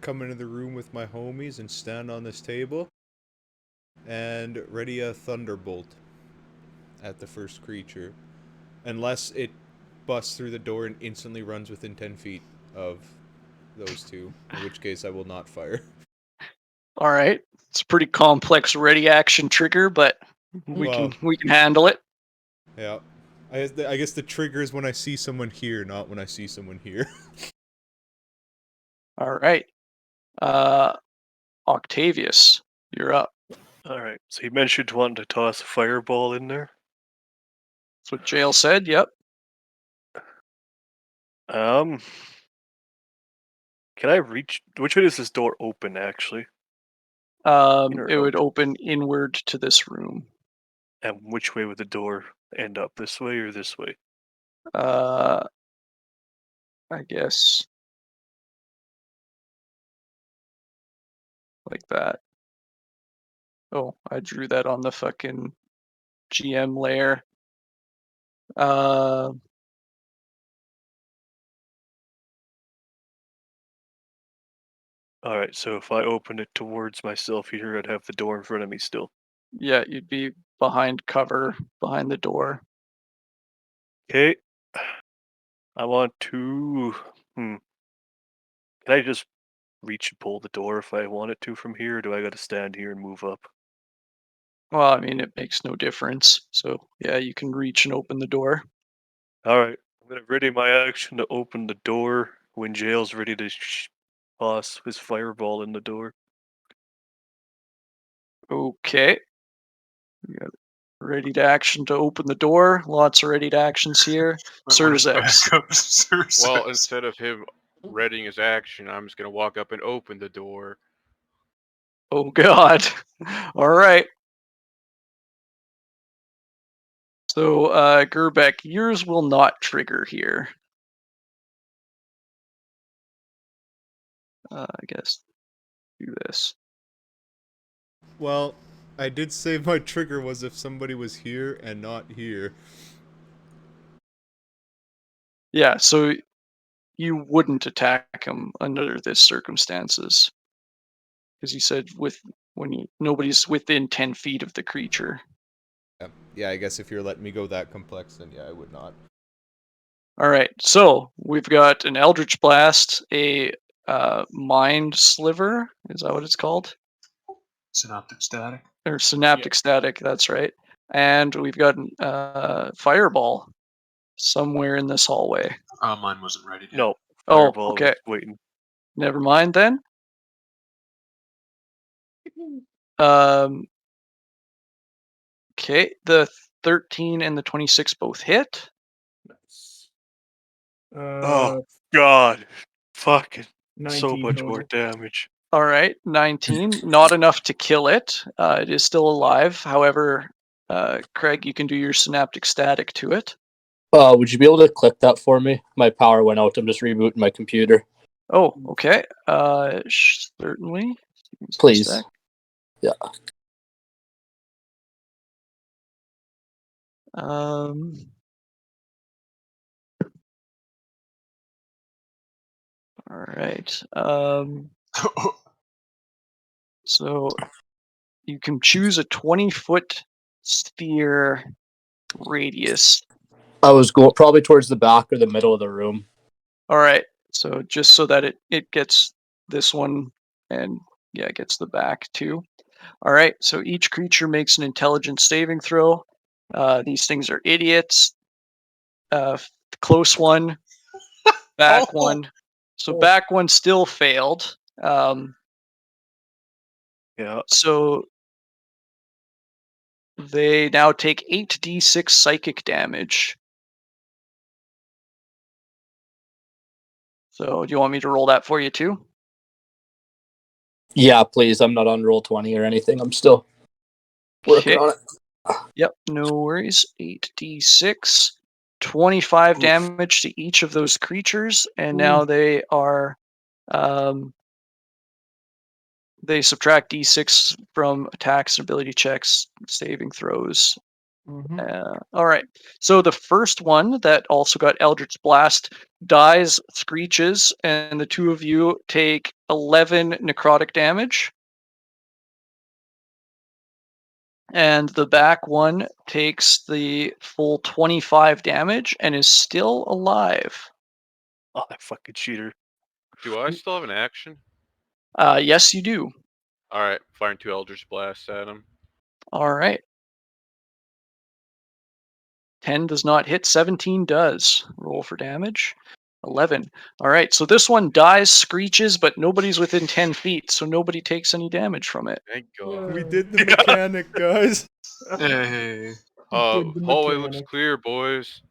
come into the room with my homies and stand on this table and ready a thunderbolt at the first creature, unless it busts through the door and instantly runs within 10 feet of those two, in which case I will not fire. All right. It's a pretty complex ready action trigger, but we Well, can handle it. yeah. I guess the trigger is when I see someone here, not when I see someone here. All right. Octavius, you're up. All right. So you mentioned wanting to toss a fireball in there. That's what Jail said. Yep. Can I reach? Which way does this door open? Actually, or It would out? open inward to this room. And which way would the door end up? This way or this way? I guess like that. Oh, I drew that on the fucking GM layer. All right. So if I open it towards myself here, I'd have the door in front of me still. Yeah, you'd be behind cover, behind the door. Okay. I want to. Can I just reach and pull the door if I wanted to from here, or do I got to stand here and move up? Well, I mean, it makes no difference. So yeah, you can reach and open the door. All right. I'm gonna ready my action to open the door when Jail's ready to toss his fireball in the door. Okay. We got ready to action to open the door. Lots of ready to actions here. Where's Surzex. backup? Surzex. Well, instead of him readying his action, I'm just gonna walk up and open the door. Oh god. All right. So, Gerbeck, yours will not trigger here. I guess do this. Well, I did say my trigger was if somebody was here and not here. Yeah, so you wouldn't attack him under this circumstances. Because you said with when nobody's within 10 feet of the creature. Yeah, I guess if you're letting me go that complex, then yeah, I would not. All right, so we've got an Eldritch Blast, a Mind Sliver. Is that what it's called? Synoptic static. Or Synaptic Static, that's right. And we've got Fireball somewhere in this hallway. Mine wasn't ready yet. No. Oh, Fireball okay. was waiting. Never mind then. Um, okay, the 13 and the 26 both hit. Nice. Oh God! Fucking so 19 much total. more damage. All right, 19. Not enough to kill it. It is still alive. However, Craig, you can do your Synaptic Static to it. Would you be able to click that for me? My power went out. I'm just rebooting my computer. Oh, okay. Certainly. Just a Please. sec. Yeah. All right. So you can choose a 20-foot sphere radius. I was going probably towards the back or the middle of the room. All right. So just so that it gets this one and yeah, it gets the back too. All right. So each creature makes an intelligence saving throw. These things are idiots. Close one, back one. So back one still failed. Yeah. So they now take 8d6 psychic damage. So do you want me to roll that for you too? Yeah, please. I'm not on roll 20 or anything. I'm still working on it. Yep, no worries. 8d6, 25 damage to each of those creatures, and now they are they subtract d6 from attacks and ability checks, saving throws. All right. So the first one that also got Eldritch Blast dies, screeches, and the two of you take 11 necrotic damage. And the back one takes the full 25 damage and is still alive. Oh, that fucking cheater. Do I still have an action? Yes, you do. All right, firing 2 Eldritch Blasts at him. All right. 10 does not hit, 17 does. Roll for damage. 11. All right, so this one dies, screeches, but nobody's within 10 feet, so nobody takes any damage from it. Thank God. We did the mechanic, guys. Hey. Hallway looks clear, boys.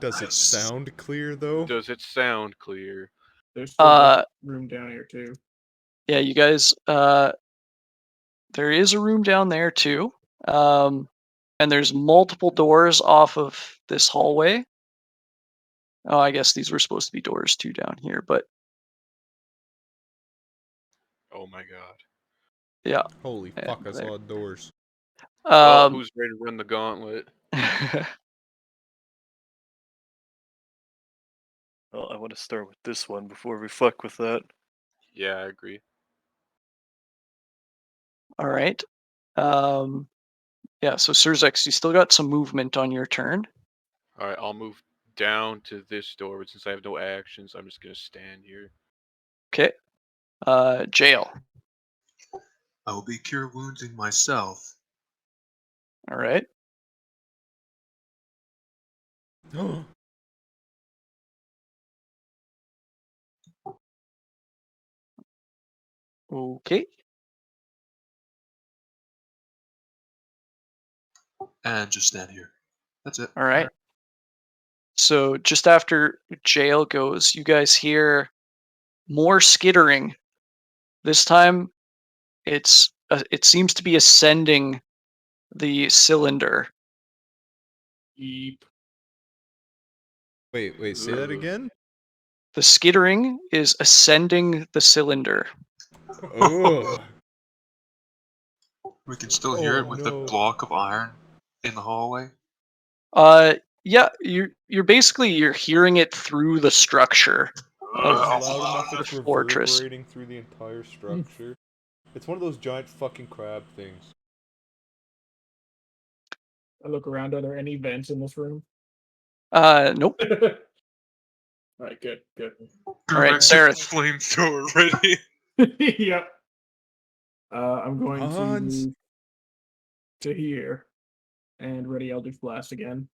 Does it sound clear though? Does it sound clear? There's still that room down here too. Yeah, you guys, there is a room down there too. And there's multiple doors off of this hallway. Oh, I guess these were supposed to be doors too down here, but Oh my God. yeah. Holy And fuck, I there. saw doors. Well, who's ready to run the gauntlet? Well, I want to start with this one before we fuck with that. Yeah, I agree. All right. Yeah, so Surzex, you still got some movement on your turn. All right, I'll move down to this door, but since I have no actions, I'm just gonna stand here. Okay. Jail. I will be cure wounding myself. All right. Okay. And just stand here. That's it. All right. So just after Jail goes, you guys hear more skittering. This time, it seems to be ascending the cylinder. Yeep. Wait, say that again? The skittering is ascending the cylinder. Oh. We can still hear it with the block of iron in the hallway. Yeah, you're hearing it through the structure of It's loud enough the it's fortress. reverberating through the entire structure. It's one of those giant fucking crab things. I look around. Are there any vents in this room? Nope. All right, good, good. Alright, Gerbex Sarah. flamethrower ready. Yep. I'm going to Hans. move to here and ready Eldritch Blast again.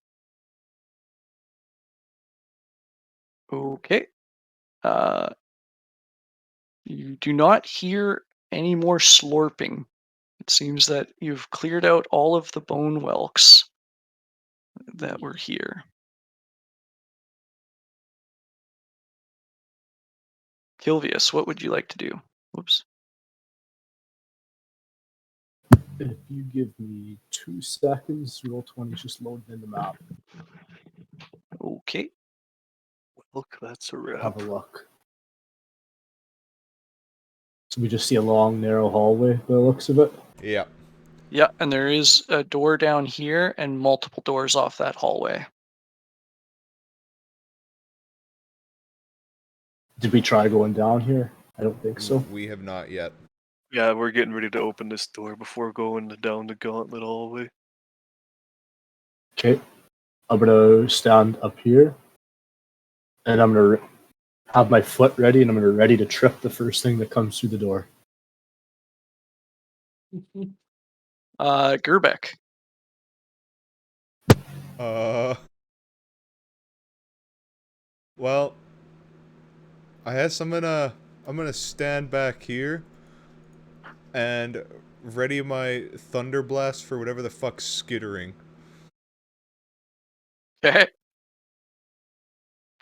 Okay. You do not hear any more slurping. It seems that you've cleared out all of the bone whelks that were here. Kilvius, what would you like to do? Whoops. If you give me 2 seconds, roll 20 is just loading in the map. Okay. Look, that's a wrap. Have a look. So we just see a long, narrow hallway by the looks of it. Yeah. Yeah, and there is a door down here and multiple doors off that hallway. Did we try going down here? I don't think so. We have not yet. Yeah, we're getting ready to open this door before going down the gauntlet hallway. Okay. I'm gonna stand up here, and I'm gonna have my foot ready, and I'm gonna ready to trip the first thing that comes through the door. Gerbeck. Well, I guess I'm gonna stand back here and ready my thunder blast for whatever the fuck's skittering. Okay.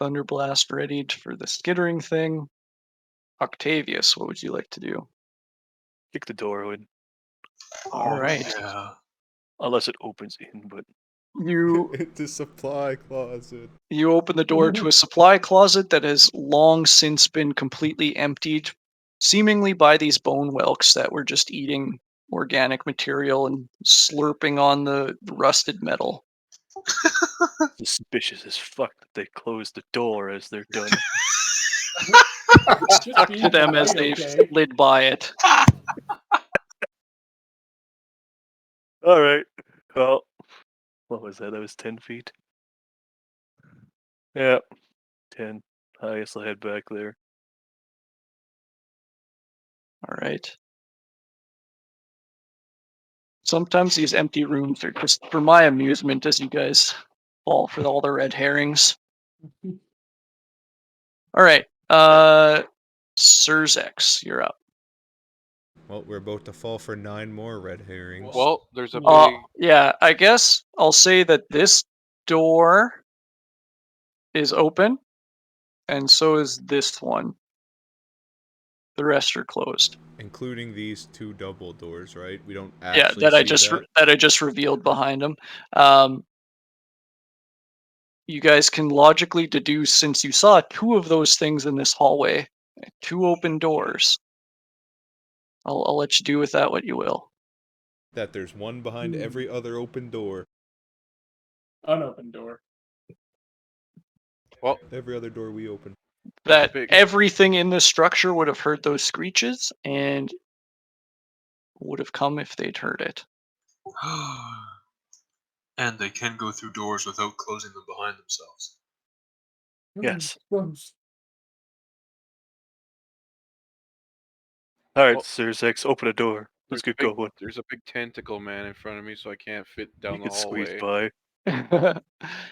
Thunderblast readied for the skittering thing. Octavius, what would you like to do? Kick the door in. All right. Yeah. Unless it opens in, but You Into supply closet. you open the door to a supply closet that has long since been completely emptied, seemingly by these bone whelks that were just eating organic material and slurping on the rusted metal. suspicious as fuck that they close the door as they're done. Just Stuck being to them as polite, they okay? slid by it. All right. Well, what was that? That was 10 feet. Yeah, 10. I guess I'll head back there. All right. Sometimes these empty rooms are just for my amusement as you guys fall for all the red herrings. All right. Surzex, you're up. Well, we're about to fall for 9 more red herrings. Well, there's a big. Yeah, I guess I'll say that this door is open, and so is this one. The rest are closed. Including these 2 double doors, right? We don't Yeah, actually that I see just that. that I just revealed behind them. You guys can logically deduce, since you saw 2 of those things in this hallway, 2 open doors. I'll let you do with that what you will. That there's one behind every other open door. Unopened door. Well, Every other door we open. That big. everything in this structure would have heard those screeches and would have come if they'd heard it. And they can go through doors without closing them behind themselves. Yes. Close. All right, Well, Surzex, open a door. Let's get big, going. There's a big tentacle man in front of me, so I can't fit down You the can squeeze hallway. by.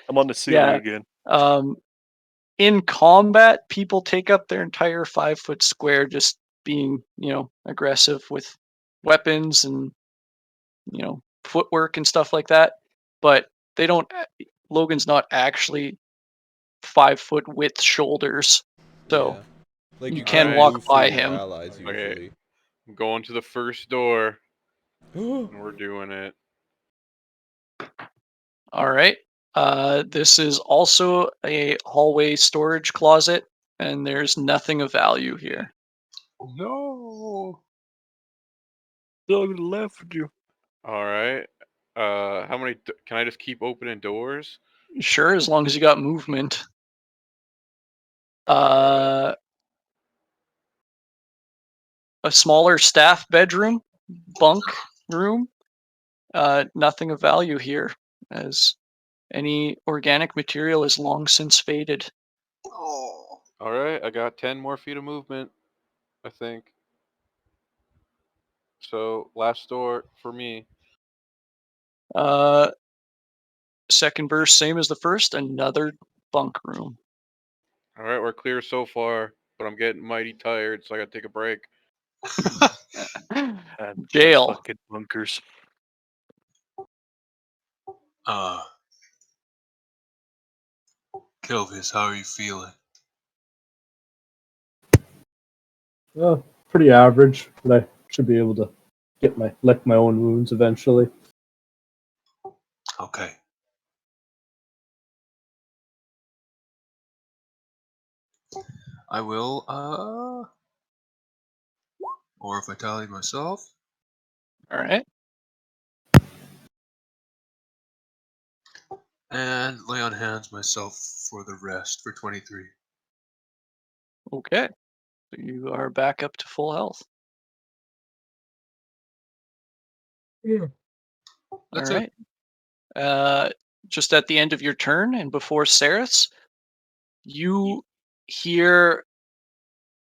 I'm on the ceiling Yeah. again. In combat, people take up their entire 5-foot square just being, aggressive with weapons and, footwork and stuff like that. But they don't. Logan's not actually 5-foot width shoulders, so Yeah. Like you can Alright. walk move by through your him. allies Okay. usually. I'm going to the first door, and we're doing it. All right. This is also a hallway storage closet, and there's nothing of value here. No. Dog left you. All right. How many? Can I just keep opening doors? Sure, as long as you got movement. a smaller staff bedroom, bunk room. Nothing of value here, as any organic material is long since faded. Oh. All right, I got 10 more feet of movement, I think. So last door for me. Second burst, same as the first, another bunk room. All right, we're clear so far, but I'm getting mighty tired, so I gotta take a break. And those Jail. fucking bunkers. Kelvis, how are you feeling? Pretty average, but I should be able to lick my own wounds eventually. Okay. I will, or if I tally myself. All right. And lay on hands myself for the rest for 23. Okay. So you are back up to full health. Yeah. That's All right. Just at the end of your turn and before Saris, you hear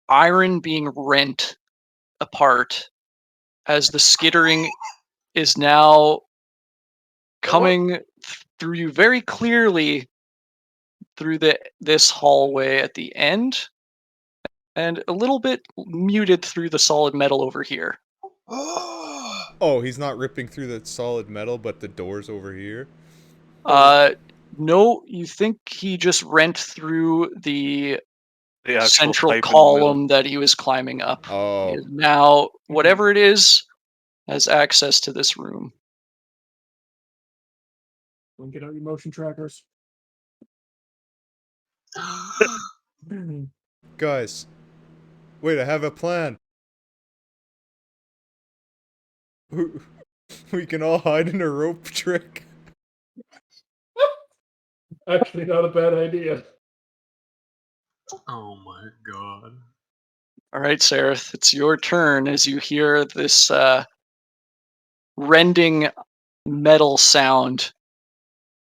iron being rent apart as the skittering is now coming through you very clearly through this hallway at the end, and a little bit muted through the solid metal over here. Oh, he's not ripping through the solid metal, but the door's over here. No, you think he just rent through the The actual central pipe in the middle. column that he was climbing up. He Oh, is now, whatever it is, has access to this room. Don't get out your motion trackers. guys. Wait, I have a plan. We can all hide in a rope trick. Actually, not a bad idea. Oh my god. All right, Sarith, it's your turn as you hear this rending metal sound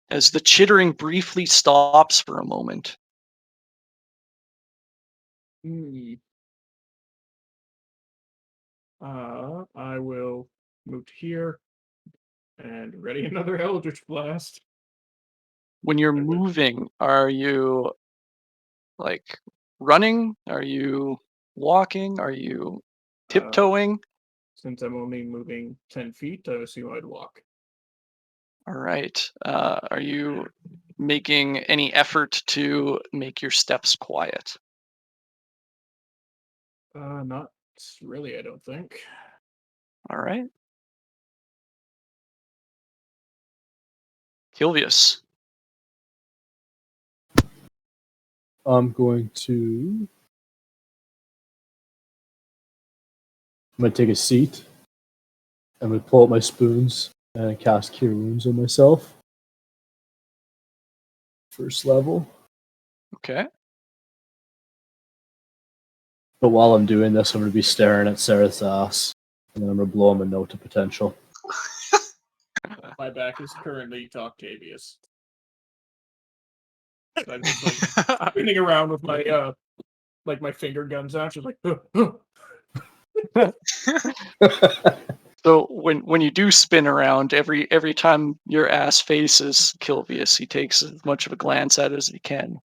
as the chittering briefly stops for a moment. I will move to here and ready another Eldritch Blast. When you're moving, are you like running? Are you walking? Are you tiptoeing? Since I'm only moving 10 feet, I assume I'd walk. All right. Are you making any effort to make your steps quiet? Not really, I don't think. All right. Kilvius. I'm going to take a seat. I'm going to pull out my spoons and cast Cure Wounds on myself. First level. Okay. But while I'm doing this, I'm going to be staring at Sarah's ass. And then I'm going to blow him a note to potential. My back is currently to Octavius. I'm just like spinning around with my my finger guns out, just like So when you do spin around, every time your ass faces Kilvius, he takes as much of a glance at it as he can.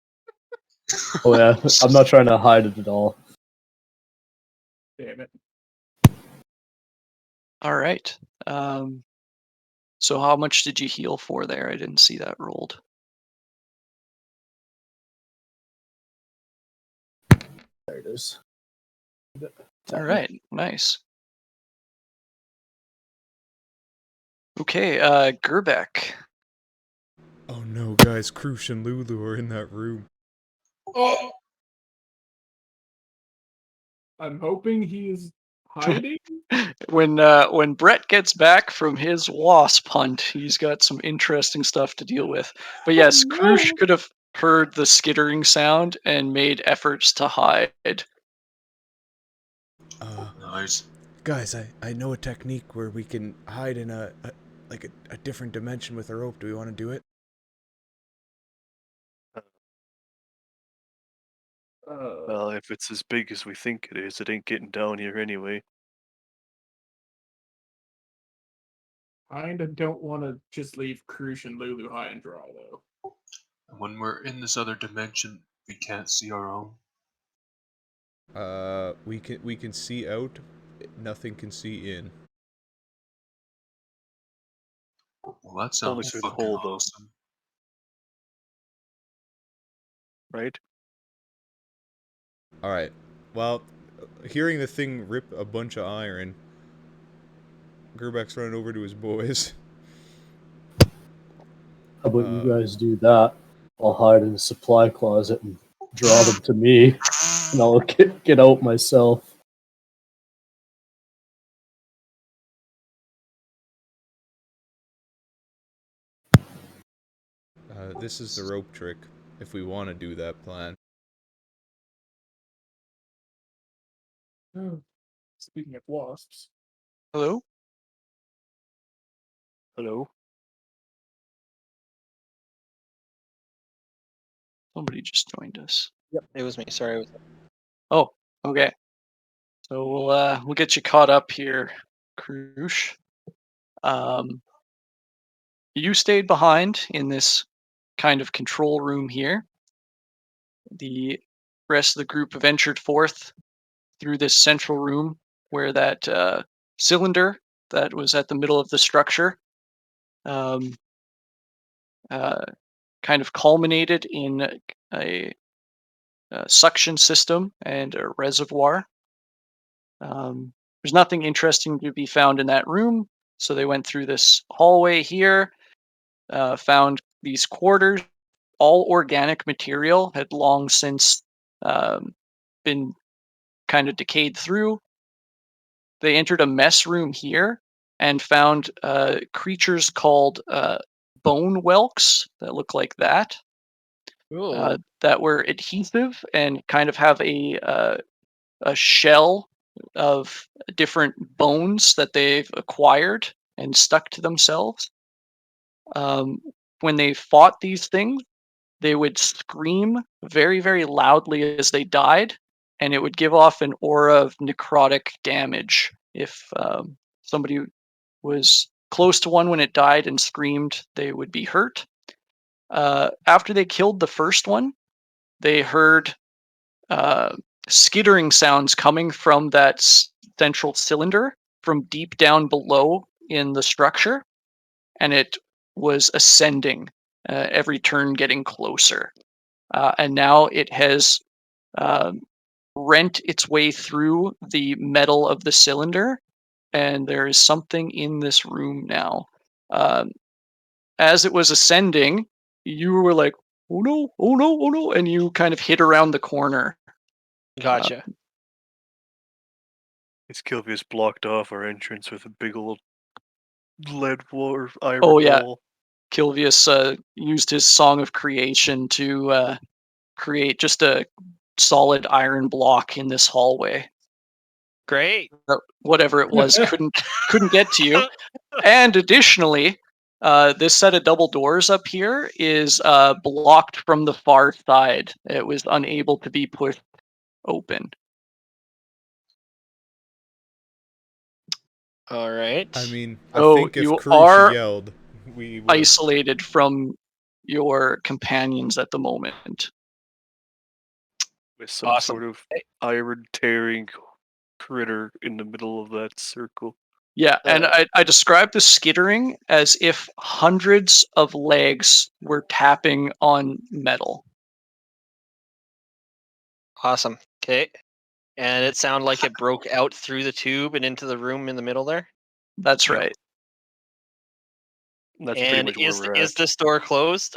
Oh yeah, I'm not trying to hide it at all. damn it. All right. So how much did you heal for there? I didn't see that rolled. There it is. All right. Nice. Okay, Gerbeck. Oh no, guys, Krush and Lulu are in that room. Oh! I'm hoping he's hiding. When Brett gets back from his wasp hunt, he's got some interesting stuff to deal with. But yes, no. Krush could have heard the skittering sound and made efforts to hide. Guys, I know a technique where we can hide in a different dimension with a rope. Do we want to do it? Well, if it's as big as we think it is, it ain't getting down here anyway. Kinda don't want to just leave Krush and Lulu high and dry though. when we're in this other dimension, we can't see our own. We can see out. Nothing can see in. Well, that Only sounds through the fucking hole, though. awesome. Right? All right. Well, hearing the thing rip a bunch of iron, Gerbeck's running over to his boys. How about you guys do that? I'll hide in the supply closet and draw them to me, and I'll get out myself. This is the rope trick, if we want to do that plan. Oh, speaking of wasps, Hello? Hello? Somebody just joined us. Yep, it was me. Sorry. Oh, okay. So we'll get you caught up here, Krush. You stayed behind in this kind of control room here. The rest of the group ventured forth through this central room where that cylinder that was at the middle of the structure um, kind of culminated in a suction system and a reservoir. There's nothing interesting to be found in that room, so they went through this hallway here, found these quarters. All organic material had long since been kind of decayed through. They entered a mess room here and found creatures called bone whelks that look like that. That were adhesive and kind of have a shell of different bones that they've acquired and stuck to themselves. When they fought these things, they would scream very, very loudly as they died, and it would give off an aura of necrotic damage. If somebody was close to one when it died and screamed, they would be hurt. After they killed the first one, they heard skittering sounds coming from that central cylinder from deep down below in the structure, and it was ascending, every turn getting closer. And now it has rent its way through the metal of the cylinder, and there is something in this room now. As it was ascending, you were like, oh no, oh no, oh no, and you kind of hid around the corner. Gotcha. It's Kilvius blocked off our entrance with a big old lead wall or iron Oh, yeah. wall. Kilvius used his Song of Creation to create just a solid iron block in this hallway. Great. Whatever it was couldn't get to you. And additionally, this set of double doors up here is blocked from the far side. It was unable to be pushed open. All right. I mean, I Oh, think if you Krush are yelled, we would. isolated from your companions at the moment. With some Awesome. sort of iron tearing critter in the middle of that circle. Yeah, and I described the skittering as if hundreds of legs were tapping on metal. Awesome. Okay. And it sounded like it broke out through the tube and into the room in the middle there. That's Yep. right. That's pretty And much where we're is at. this door closed?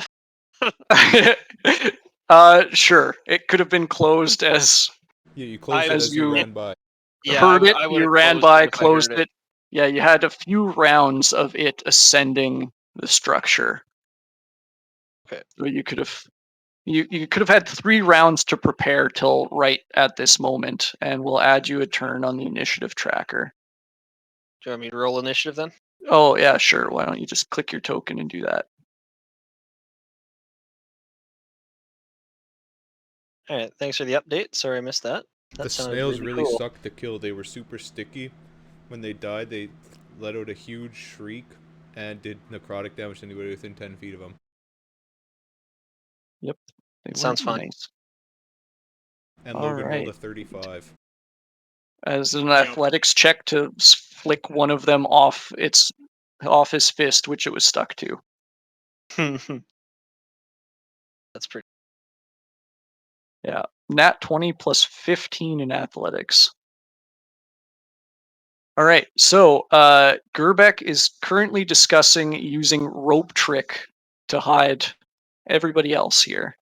Sure. It could have been closed as Yeah, you closed it as as you you ran by. Yeah, heard it. I You would've ran closed by, it if I closed heard it. it. Yeah, you had a few rounds of it ascending the structure. Okay. So you could have You could have had 3 rounds to prepare till right at this moment, and we'll add you a turn on the initiative tracker. Do you want me to roll initiative then? Oh yeah, sure. Why don't you just click your token and do that? All right. Thanks for the update. Sorry I missed that. That The sounded snails really cool. sucked to kill. They were super sticky. When they died, they let out a huge shriek and did necrotic damage to anybody within 10 feet of them. Yep. They Sounds weren't fun. nice. And All Logan rolled a right. 35. As an athletics check to flick one of them off his fist, which it was stuck to. That's pretty. Yeah. Nat 20 plus 15 in athletics. All right. So Gerbeck is currently discussing using rope trick to hide everybody else here.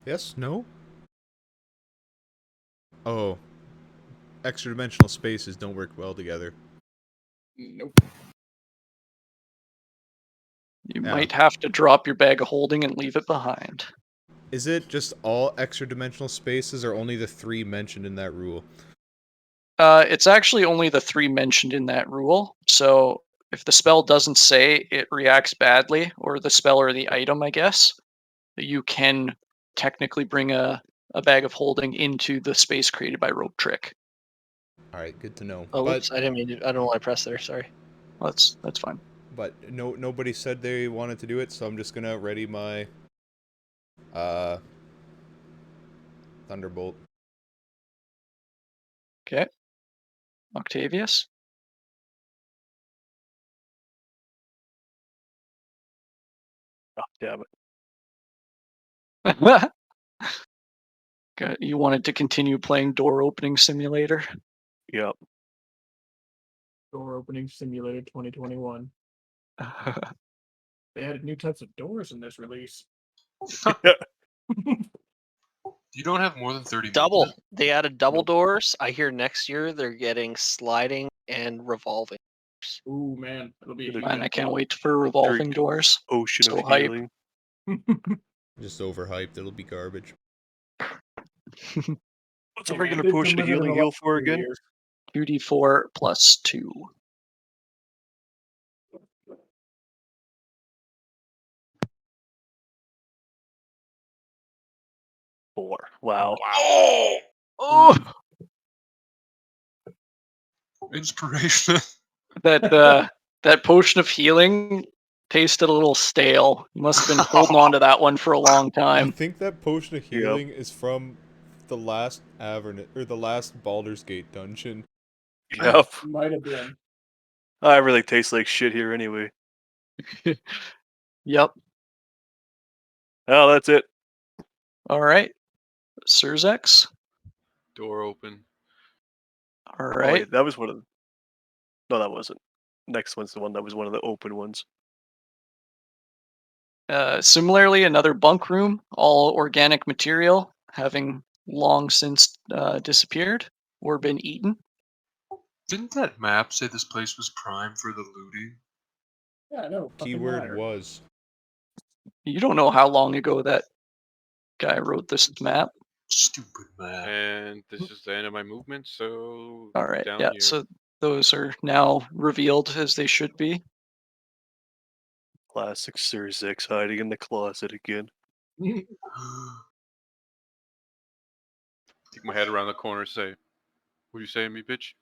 Yes? No? Oh. Extra dimensional spaces don't work well together. Nope. You Yeah. might have to drop your bag of holding and leave it behind. Is it just all extra dimensional spaces or only the 3 mentioned in that rule? It's actually only the 3 mentioned in that rule. So if the spell doesn't say it reacts badly, or the spell or the item, I guess, you can technically bring a bag of holding into the space created by rope trick. Alright, good to know. Oh, But whoops! I didn't mean to. I don't know why I pressed there. Sorry. That's fine. but nobody said they wanted to do it, so I'm just gonna ready my Thunderbolt. Okay. Octavius? Oh, damn it. Okay, you wanted to continue playing door opening simulator? Yep. Door opening simulator 2021. They added new types of doors in this release. You don't have more than 30 Double. movement? They added double Nope. doors. I hear next year they're getting sliding and revolving. Ooh man, it'll be a Good huge Man, I can't update. wait for revolving Drink doors. Ocean So of hype. healing. Just overhyped, it'll be garbage. What's Hey, a man, regular they've potion of delivered in healing the heal last for 3 again? years. 2d4 plus 2. Four. Wow. Oh! Inspiration. That potion of healing tasted a little stale. You must have been holding on to that one for a long I time. think that potion of Yep. healing is from the last Avernus or the last Baldur's Gate dungeon. Yep. Might have been. I really taste like shit here anyway. Yep. Oh, that's it. All right. Surzex. Door open. All Oh, right. wait, that was one of the... No, that wasn't. Next one's the one that was one of the open ones. Similarly, another bunk room, all organic material, having long since disappeared or been eaten. Didn't that map say this place was prime for the looting? Yeah, I know. fucking Keyword matter. was. You don't know how long ago that guy wrote this map. Stupid map. And this is the end of my movement, so All right. down Yeah. here. So those are now revealed as they should be. Classic Sir Zix hiding in the closet again. Take my head around the corner and say, "What you saying, me bitch?"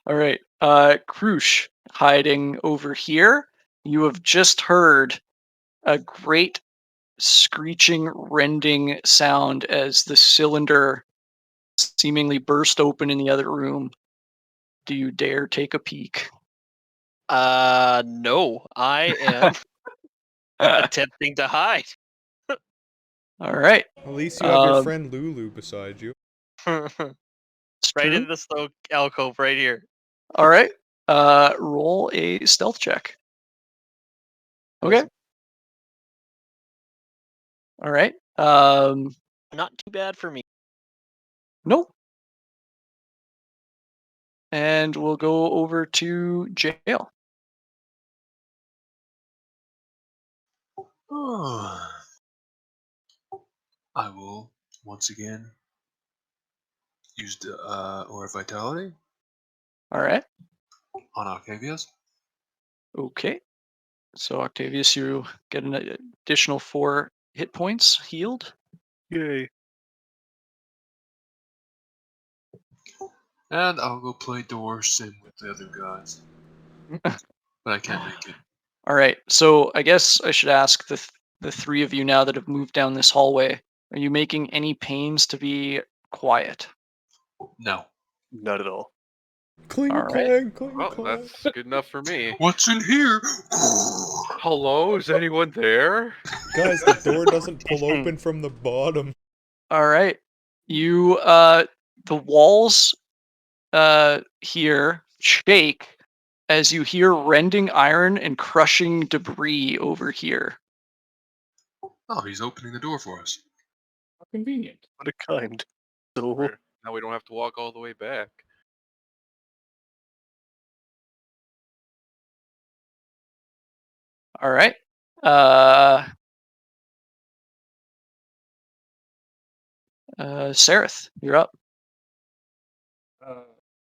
All right. Krush hiding over here. You have just heard a great screeching, rending sound as the cylinder seemingly burst open in the other room. Do you dare take a peek? No, I am attempting to hide. All right. At least you have your Um, friend Lulu beside you. Right it's true. into this little alcove right here. All right. Roll a stealth check. Okay. All right. Not too bad for me. Nope. And we'll go over to jail. I will once again use the Aura of Vitality All right. on Octavius. Okay. So Octavius, you get an additional 4 hit points healed. Yay. And I'll go play door sim with the other guys. But I can't make it. All right. So I guess I should ask the 3 of you now that have moved down this hallway. Are you making any pains to be quiet? No. Not at all. Cling All right. clang, cling Well, clang. that's good enough for me. What's in here? Hello, is anyone there? Guys, the door doesn't pull open from the bottom. All right. You the walls here shake as you hear rending iron and crushing debris over here. Oh, he's opening the door for us. How convenient. What a kind soul. Now we don't have to walk all the way back. All right. Sareth, you're up.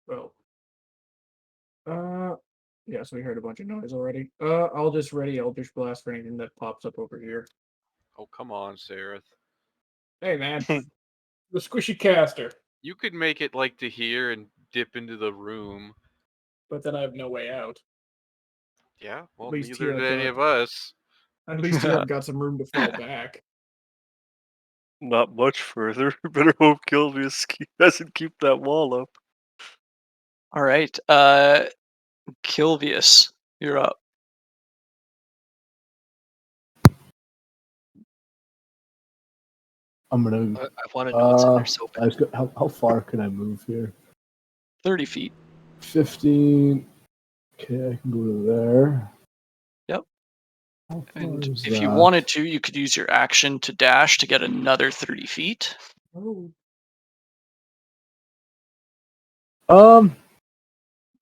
Well. Yeah, so we heard a bunch of noise already. I'll just ready Eldritch Blast for anything that pops up over here. Oh, come on, Sarah. Hey, man. The squishy caster. You could make it like to here and dip into the room. But then I have no way out. Yeah, well, least neither here did I've any got- of us. At least here I've got some room to fall back. Not much further. Better hope Kilvius doesn't keep that wall up. All right. Kilvius, you're up. I'm gonna. I want to know what's in there so I bad. was how far can I move here? 30 feet. 15. Okay, I can go to there. Yep. How far And is if you that? wanted to, you could use your action to dash to get another 30 feet. Oh.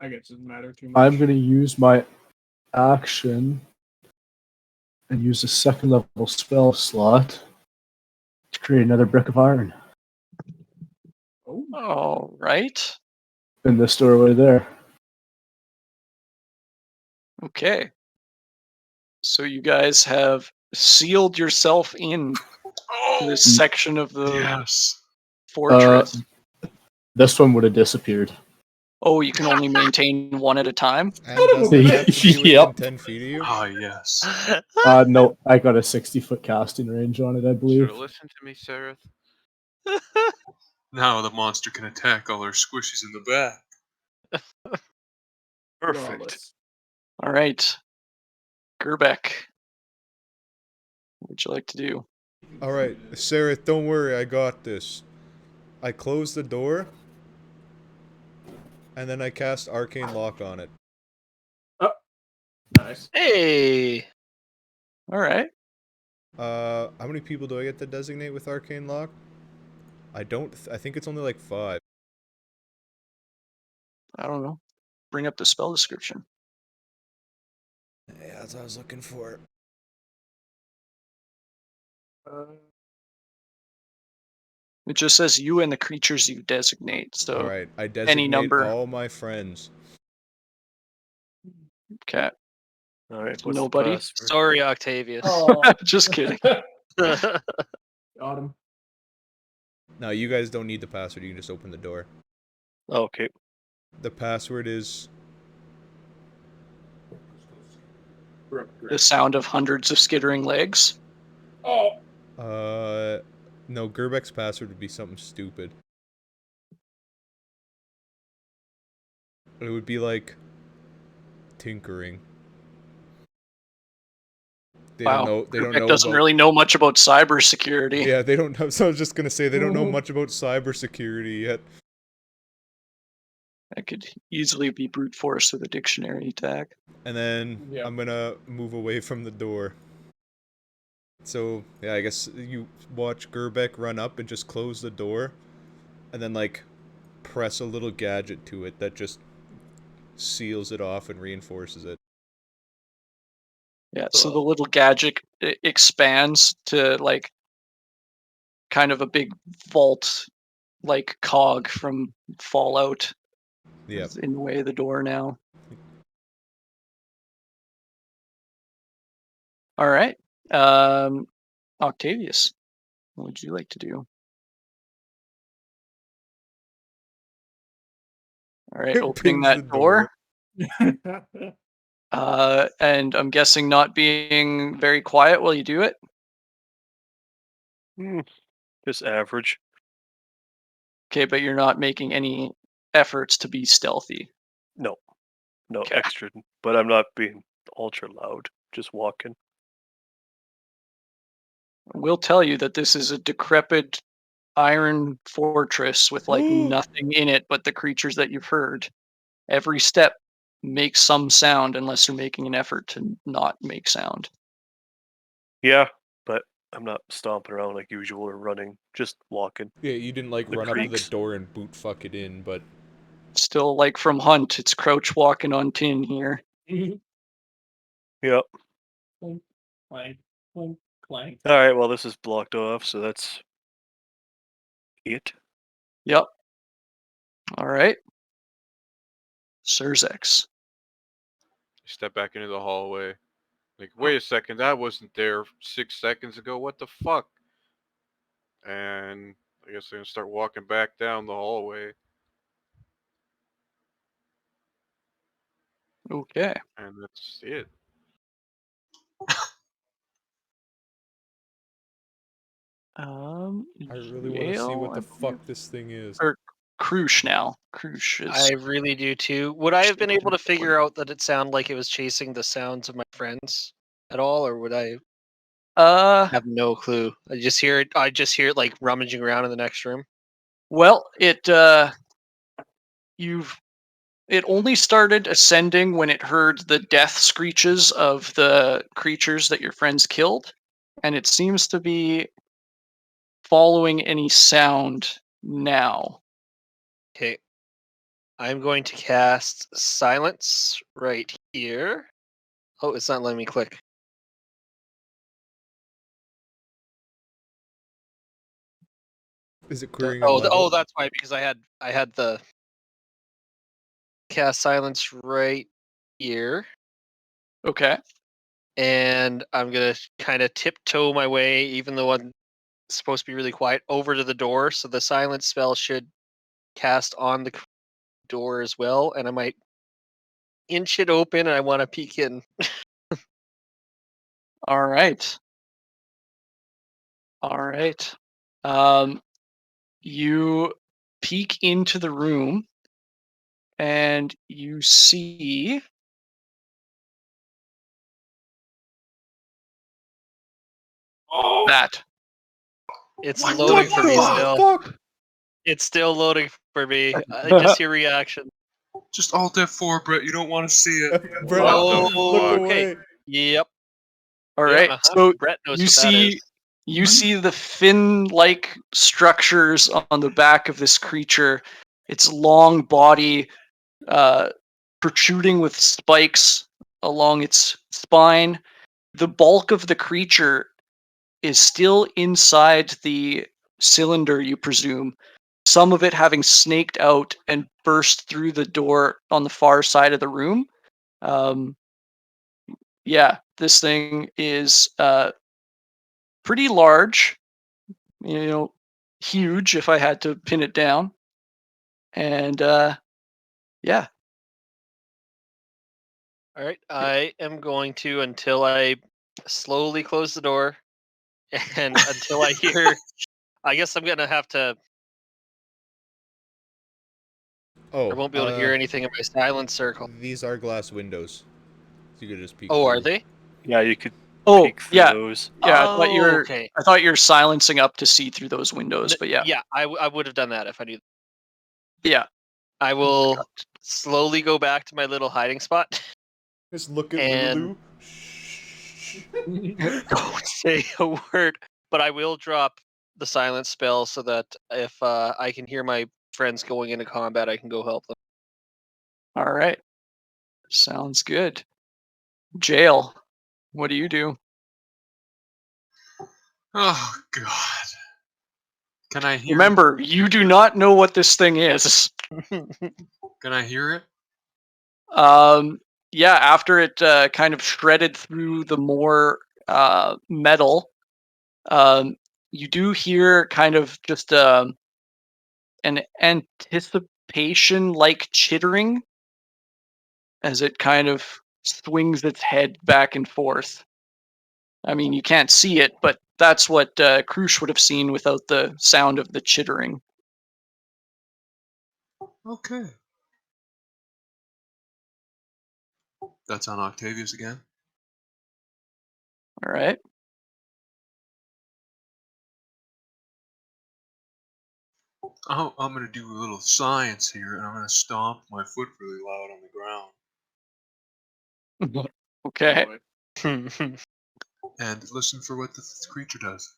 I guess it doesn't matter too much. I'm gonna use my action and use a second level spell slot to create another brick of iron Oh. All right. in this doorway there. Okay. So you guys have sealed yourself in to this section of the Yes. fortress. This one would have disappeared. Oh, you can only maintain one at a time? And doesn't it have to be within Yep. 10 feet of you? Ah, yes. No, I got a 60-foot casting range on it, I Should believe. have listened to me, Sarah. Now the monster can attack all our squishies in the back. Perfect. Flawless. All right. Gerbeck, what would you like to do? Alright, Sarah, don't worry, I got this. I close the door, and then I cast Arcane Lock on it. Nice. Hey, All right. How many people do I get to designate with Arcane Lock? I think it's only like 5. I don't know. Bring up the spell description. Yeah, that's what I was looking for. It just says you and the creatures you designate. So, Alright, I designate number. all my friends. Okay. All right. What's Nobody? the password? sorry, Octavius. Oh. Just kidding. Got him. No, you guys don't need the password, you can just open the door. Okay. The password is... The sound of hundreds of skittering legs. Oh. No, Gerbeck's password would be something stupid. It would be like... tinkering. They Wow. don't Gerbeck know doesn't about... really know much about cybersecurity. Yeah, they don't know. So I was just gonna say, they don't know Mhm. much about cybersecurity yet. That could easily be brute force with a dictionary tag. And then Yeah. I'm gonna move away from the door. So, yeah, I guess you watch Gerbeck run up and just close the door. And then, like, press a little gadget to it that just seals it off and reinforces it. Yeah, so the little gadget expands to like kind of a big vault like cog from Fallout. Yep. Is in the way of the door now. All right. Octavius, what would you like to do? All right, It opening pings that the door. door. And I'm guessing not being very quiet while you do it. Just average. Okay, but you're not making any efforts to be stealthy. No, no Okay. extra. But I'm not being ultra loud. Just walking. We'll tell you that this is a decrepit iron fortress with like nothing in it but the creatures that you've heard. Every step makes some sound unless you're making an effort to not make sound. Yeah, but I'm not stomping around like usual or running. Just walking. Yeah, you didn't like The run up to the creaks. door and boot fuck it in, but Still like from Hunt, it's Crouch walking on tin here. Yep. Clink, clank, clink, clank. All right. Well, this is blocked off, so that's it. Yep. All right. Surzex. Step back into the hallway. Like, wait a second, that wasn't there 6 seconds ago. What the fuck? And I guess I'm gonna start walking back down the hallway, Okay. and that's it. I really want to see what the fuck this thing is. Or Krush now. Krush is. I really do too. Would I have been able to figure out that it sounded like it was chasing the sounds of my friends at all, or would I have no clue? I just hear it. I just hear it like rummaging around in the next room. Well, it only started ascending when it heard the death screeches of the creatures that your friends killed, and it seems to be following any sound now. Okay. I'm going to cast silence right here. Oh, it's not letting me click. Is it querying a level? Oh, that's why, because I had the cast silence right here, Okay. and I'm gonna kind of tiptoe my way, even though I'm supposed to be really quiet, over to the door. So the silence spell should cast on the door as well, and I might inch it open, and I want to peek in. All right. All right. You peek into the room, and you see that. It's What loading the for me still. Fuck? It's still loading for me. I just hear reaction. Just Alt F4, Brett. You don't want to see it. Brett, What the look fuck? away. Yep. All Yeah, right. So Brett knows you what that see is. you see the fin-like structures on the back of this creature. Its long body protruding with spikes along its spine. The bulk of the creature is still inside the cylinder, you presume. Some of it having snaked out and burst through the door on the far side of the room. Yeah, this thing is pretty large, huge if I had to pin it down. And yeah. All right. I am going to, until I slowly close the door, and until I hear. I guess I'm gonna have to. Oh, I won't be able to hear anything in my silence circle. These are glass windows. So you could just peek Oh, are through. they? Yeah, you could Oh, peek through yeah. those. Yeah, Oh, okay. I thought you're silencing up to see through those windows, but yeah. Yeah, I would have done that if I knew. Yeah. I will slowly go back to my little hiding spot. Just look at And- Lulu. Don't say a word, but I will drop the silence spell so that if I can hear my friends going into combat, I can go help them. All right. Sounds good. Jail. What do you do? Oh God. Can I hear? Remember, you do not know what this thing is. Can I hear it? Yeah, after it kind of shredded through the more metal, you do hear kind of just an anticipation-like chittering as it kind of swings its head back and forth. I mean, you can't see it, but that's what Krush would have seen without the sound of the chittering. Okay. That's on Octavius again. All right. Oh, I'm gonna do a little science here, and I'm gonna stomp my foot really loud on the ground Okay. and listen for what the creature does.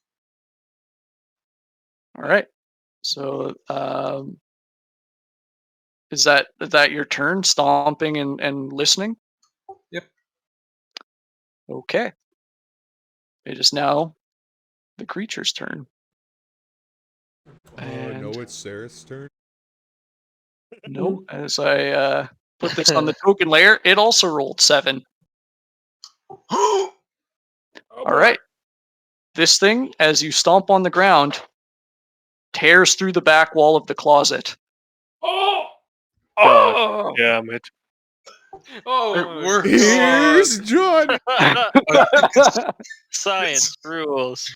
All right. So, is that your turn, stomping and listening? Yep. Okay. It is now the creature's turn. And No, it's Sarah's turn. no, as I put this on the token layer, it also rolled 7. Oh, All right. This thing, as you stomp on the ground, tears through the back wall of the closet. Oh! God damn it. Oh, It my works. Here's John. Science rules.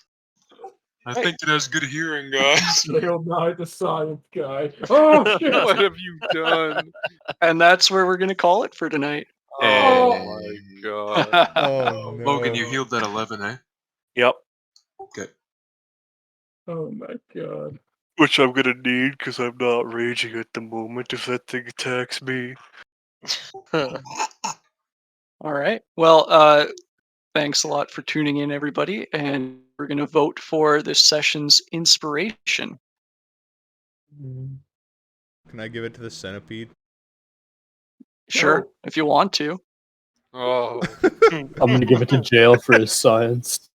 I think it has good hearing, guys. Jail Knight, the science guy. Oh, shit! What have you done? And that's where we're going to call it for tonight. Oh Hey. my god. Oh no. Logan, you healed that 11, eh? Yep. Okay. Oh my god. Which I'm gonna need because I'm not raging at the moment if that thing attacks me. All right. Well, thanks a lot for tuning in, everybody. And we're going to vote for this session's inspiration. Can I give it to the centipede? Sure, No. if you want to. Oh. I'm gonna give it to jail for his science.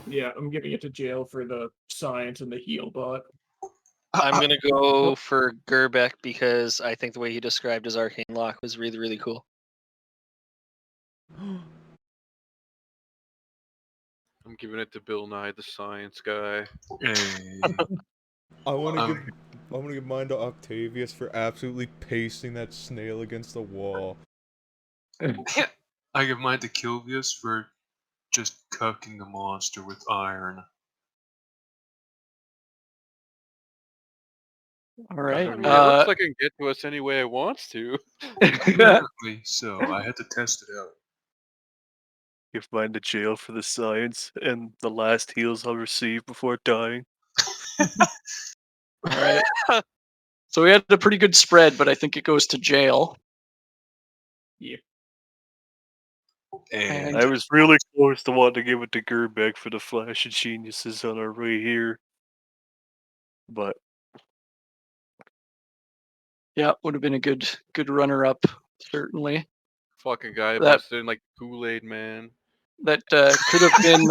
Yeah, I'm giving it to jail for the science and the heal bot. I'm gonna go for Gerbeck because I think the way he described his arcane lock was really, really cool. I'm giving it to Bill Nye, the science guy. Hey. I want to Um, give. I want to give mine to Octavius for absolutely pasting that snail against the wall. I give mine to Kilvius for just cucking the monster with iron. All right. I mean, it looks like it can get to us any way it wants to. Apparently so. I had to test it out. Give mine to jail for the science and the last heals I'll receive before dying. All right. So we had a pretty good spread, but I think it goes to jail. And I was really close to wanting to give it to Gerbeck for the flash of geniuses on our way here. But Yeah, would have been a good runner-up, certainly. Fucking guy That- busted in like Kool-Aid man. That could have been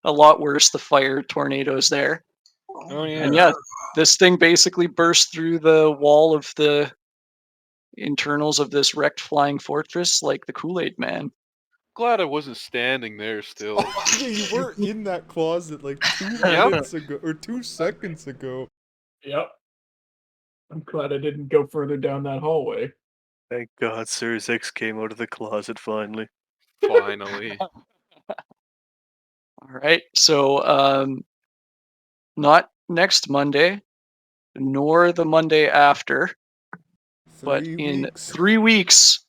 a lot worse. The fire tornadoes there. Oh yeah. And yeah, this thing basically burst through the wall of the internals of this wrecked flying fortress like the Kool-Aid man. Glad I wasn't standing there still. Yeah, you were in that closet like 2 Yep. minutes ago or 2 seconds ago. Yep. I'm glad I didn't go further down that hallway. thank God Series X came out of the closet finally. Finally. All right, so not next Monday, nor the Monday after, but 3 in weeks. 3 weeks,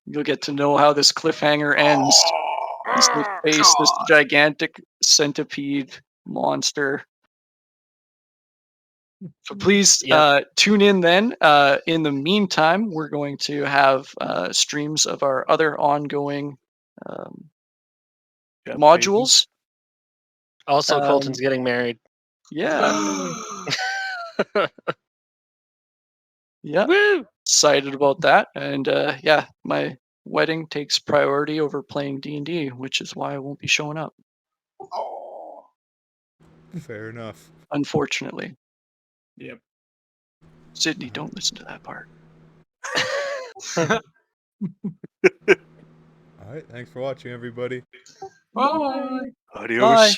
you'll get to know how this cliffhanger ends. As they face this gigantic centipede monster. So please tune in then. In the meantime, we're going to have streams of our other ongoing modules. Also, Colton's getting married. Yeah. Yeah. Woo! excited about that. And yeah, my wedding takes priority over playing D&D, which is why I won't be showing up, Fair enough. unfortunately. Yep. Sydney, don't listen to that part. All right, thanks for watching, everybody. Bye. Adios. Bye.